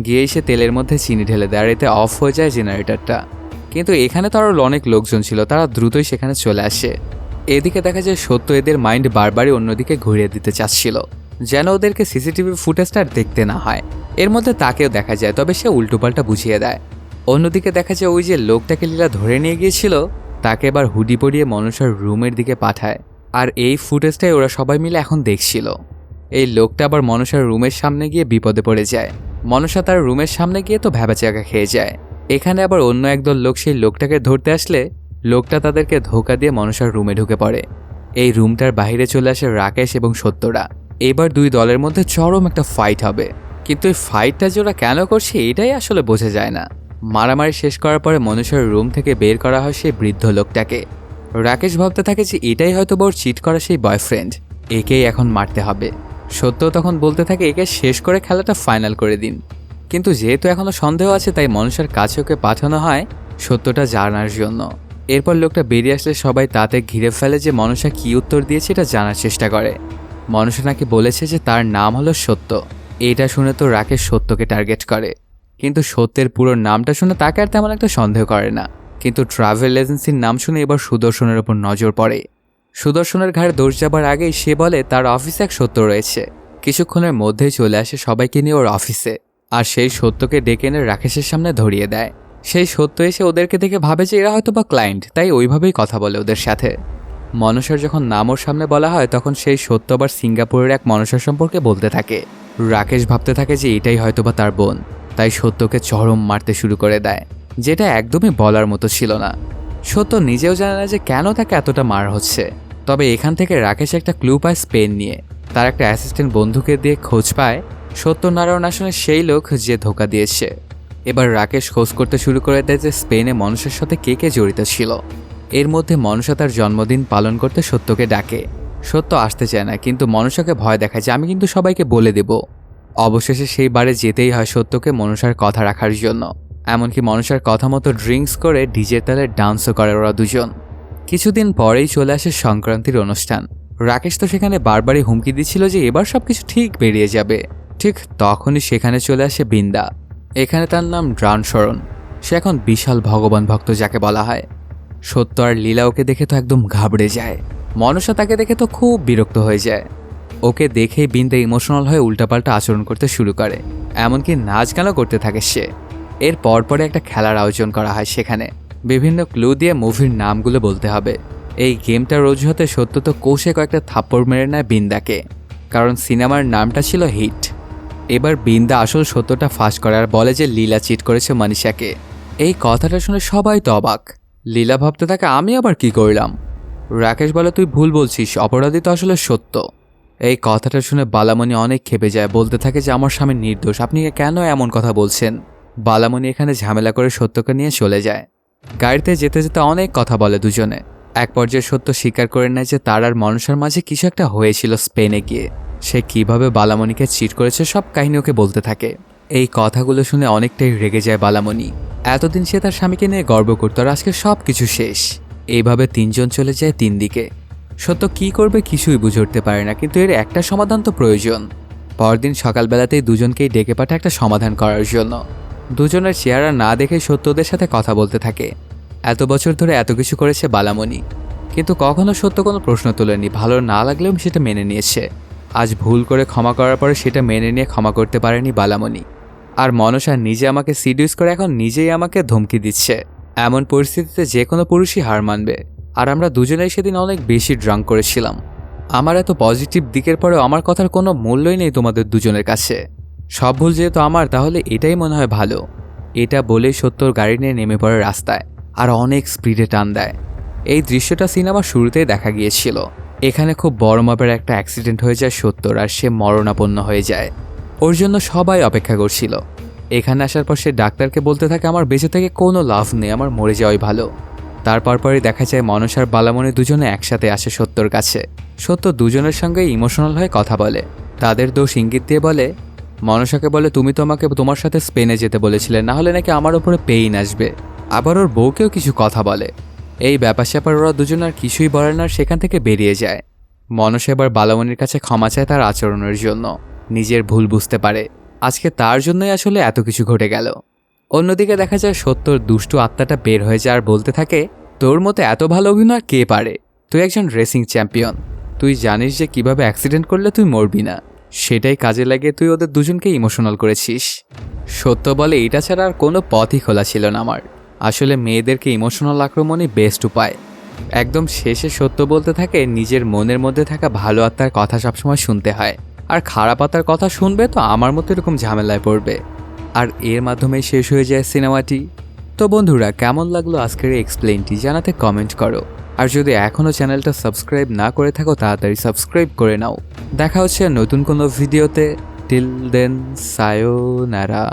গিয়ে সে তেলের মধ্যে চিনি ঢেলে দেয় আর এতে অফ হয়ে যায় জেনারেটরটা। কিন্তু এখানে তো আরও অনেক লোকজন ছিল, তারা দ্রুতই সেখানে চলে আসে। এদিকে দেখা যায় সত্য এদের মাইন্ড বারবারই অন্যদিকে ঘুরিয়ে দিতে চাচ্ছিল, যেন ওদেরকে সিসিটিভি ফুটেজটা আর দেখতে না হয়। এর মধ্যে তাকেও দেখা যায়, তবে সে উল্টোপাল্টা বুঝিয়ে দেয়। অন্যদিকে দেখা যায় ওই যে লোকটাকে লীলা ধরে নিয়ে গিয়েছিল তাকে এবার হুডি পরিয়ে মনসার রুমের দিকে পাঠায়। আর এই ফুটেজটাই ওরা সবাই মিলে এখন দেখছিল। এই লোকটা আবার মনসার রুমের সামনে গিয়ে বিপদে পড়ে যায়। মনসা তার রুমের সামনে গিয়ে তো ভ্যাবাচাকা খেয়ে যায়। এখানে আবার অন্য একদল লোক সেই লোকটাকে ধরতে আসলে লোকটা তাদেরকে ধোঁকা দিয়ে মনসার রুমে ঢুকে পড়ে। এই রুমটার বাইরে চলে আসে রাকেশ এবং সত্যরা। এবার দুই দলের মধ্যে চরম একটা ফাইট হবে, কিন্তু এই ফাইটটা যে ওরা কেন করছে এটাই আসলে বোঝা যায় না। মারামারি শেষ করার পরে মনসার রুম থেকে বের করা হয় সেই বৃদ্ধ লোকটাকে। রাকেশ ভাবতে থাকে যে এটাই হয়তো ওর চিট করা সেই বয়ফ্রেন্ড, একেই এখন মারতে হবে। সত্য তখন বলতে থাকে একে শেষ করে খেলাটা ফাইনাল করে দিন। কিন্তু যেহেতু এখনও সন্দেহ আছে তাই মনসার কাছে ওকে পাঠানো হয় সত্যটা জানার জন্য। এরপর লোকটা বেরিয়ে আসলে সবাই তাতে ঘিরে ফেলে যে মনসা কী উত্তর দিয়েছে এটা জানার চেষ্টা করে। মনসা নাকি বলেছে যে তার নাম হলো সত্য। এটা শুনে তো রাকেশ সত্যকে টার্গেট করে, কিন্তু সত্যের পুরো নামটা শুনে তাকে আর তেমন একটা সন্দেহ করে না। কিন্তু ট্রাভেল এজেন্সির নাম শুনে এবার সুদর্শনের ওপর নজর পড়ে। সুদর্শনের ঘাড়ে দোষ যাবার আগেই সে বলে তার অফিসে এক সত্য রয়েছে। কিছুক্ষণের মধ্যেই চলে আসে সবাইকে নিয়ে ওর অফিসে, আর সেই সত্যকে ডেকে এনে রাকেশের সামনে ধরিয়ে দেয়। সেই সত্য এসে ওদেরকে দেখে ভাবে যে এরা হয়তো বা ক্লায়েন্ট, তাই ওইভাবেই কথা বলে ওদের সাথে। মনসার যখন নাম ওর সামনে বলা হয় তখন সেই সত্য আবার সিঙ্গাপুরের এক মনসার সম্পর্কে বলতে থাকে। রাকেশ ভাবতে থাকে যে এটাই হয়তোবা তার বোন, তাই সত্যকে চরম মারতে শুরু করে দেয়, যেটা একদমই বলার মতো ছিল না। সত্য নিজেও জানে না যে কেন তাকে এতটা মার হচ্ছে। তবে এখান থেকে রাকেশ একটা ক্লু পায় স্পেন নিয়ে। তার একটা অ্যাসিস্ট্যান্ট বন্ধুকে দিয়ে খোঁজ পায় সত্যনারায়ণ আসলে সেই লোক যে ধোঁকা দিয়েছে। এবার রাকেশ খোঁজ করতে শুরু করে দেয় যে স্পেনে মনসার সাথে কে কে জড়িত ছিল। এর মধ্যে মনসা তার জন্মদিন পালন করতে সত্যকে ডাকে। সত্য আসতে চায় না, কিন্তু মনসাকে ভয় দেখায় যে আমি কিন্তু সবাইকে বলে দেব। অবশেষে সেই বারে যেতেই হয় সত্যকে মনসার কথা রাখার জন্য। এমনকি মনসার কথা মতো ড্রিঙ্কস করে ডিজে তালে ডান্সও করে ওরা দুজন। কিছুদিন পরেই চলে আসে সংক্রান্তির অনুষ্ঠান। রাকেশ তো সেখানে বারবারই হুমকি দিচ্ছিল যে এবার সবকিছু ঠিক বেরিয়ে যাবে। ঠিক তখনই সেখানে চলে আসে বৃন্দা। এখানে তার নাম ড্রানশরণ। সে এখন বিশাল ভগবান ভক্ত যাকে বলা হয়। সত্য আর লীলা ওকে দেখে তো একদম ঘাবড়ে যায়। মনসা তাকে দেখে তো খুব বিরক্ত হয়ে যায়। ওকে দেখেই বৃন্দা ইমোশনাল হয়ে উল্টাপাল্টা আচরণ করতে শুরু করে, এমনকি নাচ গানও করতে থাকে সে। এর পরপরে একটা খেলার আয়োজন করা হয়। সেখানে বিভিন্ন ক্লু দিয়ে মুভির নামগুলো বলতে হবে। এই গেমটার অজুহাতে সত্য তো কষে কয়েকটা থাপ্পড় মেরে নেয় বৃন্দাকে, কারণ সিনেমার নামটা ছিল হিট। এবার বৃন্দা আসল সত্যটা ফাঁস করে আর বলে যে লীলা চিট করেছে মনীষাকে। এই কথাটা শুনে সবাই তো অবাক। লীলা ভাবতে থাকে আমি আবার কি করলাম। রাকেশ বলে তুই ভুল বলছিস, অপরাধী তো আসলে সত্য। এই কথাটা শুনে বালামণি অনেক ক্ষেপে যায়, বলতে থাকে যে আমার স্বামী নির্দোষ, আপনি কেন এমন কথা বলছেন। বালামণি এখানে ঝামেলা করে সত্যকে নিয়ে চলে যায়। গাড়িতে যেতে যেতে অনেক কথা বলে দুজনে। এক পর্যায়ে সত্য স্বীকার করে নেয় যে তার আর মনসার মাঝে কিছু একটা হয়েছিল স্পেনে গিয়ে। সে কিভাবে বালামণিকে চিট করেছে সব কাহিনী ওকে বলতে থাকে। এই কথাগুলো শুনে অনেকটাই রেগে যায় বালামণি। এতদিন সে তার স্বামীকে নিয়ে গর্ব করত, আর আজকে সব কিছু শেষ। এইভাবে তিনজন চলে যায় তিন দিকে। সত্য কি করবে কিছুই বুঝে উঠতে পারে না, কিন্তু এর একটা সমাধান তো প্রয়োজন। পরদিন সকালবেলাতেই দুজনকেই ডেকে পাঠায় একটা সমাধান করার জন্য। দুজনের চেহারা না দেখে সত্য ওদের সাথে কথা বলতে থাকে। এত বছর ধরে এত কিছু করেছে বালামণি, কিন্তু কখনো সত্য কোনো প্রশ্ন তোলেনি। ভালো না লাগলেও সেটা মেনে নিয়েছে। আজ ভুল করে ক্ষমা করার পরে সেটা মেনে নিয়ে ক্ষমা করতে পারেনি বালামণি। আর মনসা নিজে আমাকে সিডিউস করে এখন নিজেই আমাকে ধমকি দিচ্ছে। এমন পরিস্থিতিতে যে কোনো পুরুষই হার মানবে। আর আমরা দুজনেই সেদিন অনেক বেশি ড্রাঙ্ক করেছিলাম। আমার এত পজিটিভ দিকের পরেও আমার কথার কোনো মূল্যই নেই তোমাদের দুজনের কাছে। সব ভুল যেহেতু আমার, তাহলে এটাই মনে হয় ভালো। এটা বলেই সত্যর গাড়ি নিয়ে নেমে পড়ে রাস্তায়, আর অনেক স্পিডে টান দেয়। এই দৃশ্যটা সিনেমার শুরুতেই দেখা গিয়েছিল। এখানে খুব বড় মাপের একটা অ্যাক্সিডেন্ট হয়ে যায় সত্যর, আর সে মরণাপন্ন হয়ে যায়। ওর জন্য সবাই অপেক্ষা করছিল। এখানে আসার পর সে ডাক্তারকে বলতে থাকে আমার বেঁচে থেকে কোনো লাভ নেই, আমার মরে যাওয়াই ভালো। তারপরই দেখা যায় মনসার বালামণি দুজনে একসাথে আসে সত্যর কাছে। সত্য দুজনের সঙ্গে ইমোশনাল হয়ে কথা বলে। তাদের দোষ ইঙ্গিত দিয়ে বলে, মনসাকে বলে তুমি তো আমাকে তোমার সাথে স্পেনে যেতে বলেছিলে, না হলে নাকি আমার উপরে পেইন আসবে। আবার ওর বউকেও কিছু কথা বলে। এই ব্যাপার স্যাপার ওরা দুজন আর কিছুই বলে না, সেখান থেকে বেরিয়ে যায়। মনসা এবার বালামণির কাছে ক্ষমা চায় তার আচরণের জন্য। নিজের ভুল বুঝতে পারে আজকে তার জন্যই আসলে এত কিছু ঘটে গেল। অন্যদিকে দেখা যায় সত্যর দুষ্টু আত্মাটা বের হয়ে যায় আর বলতে থাকে, তোর মতো এত ভালো অভিনয় কে পারে? তুই একজন রেসিং চ্যাম্পিয়ন। তুই জানিস যে কিভাবে অ্যাক্সিডেন্ট করলে তুই মরবি না। সেটাই কাজে লাগিয়ে তুই ওদের দুজনকে ইমোশনাল করেছিস। সত্য বলে এটা ছাড়া আর কোনো পথই খোলা ছিল না আমার। আসলে মেয়েদেরকে ইমোশনাল আক্রমণই বেস্ট উপায়। একদম শেষে সত্য বলতে থাকে নিজের মনের মধ্যে থাকা ভালো আত্মার কথা সবসময় শুনতে হয়, আর খারাপ আত্মার কথা শুনবে তো আমার মতো এরকম ঝামেলায় পড়বে। আর এর মাধ্যমেই শেষ হয়ে যায় সিনেমাটি। তো বন্ধুরা, কেমন লাগলো আজকের এই এক্সপ্লেইনটি জানাতে কমেন্ট করো। আর যদি এখনও চ্যানেলটা সাবস্ক্রাইব না করে থাকো তাড়াতাড়ি সাবস্ক্রাইব করে নাও। দেখা হচ্ছে নতুন কোনো ভিডিওতে। Till then, সায়োনারা।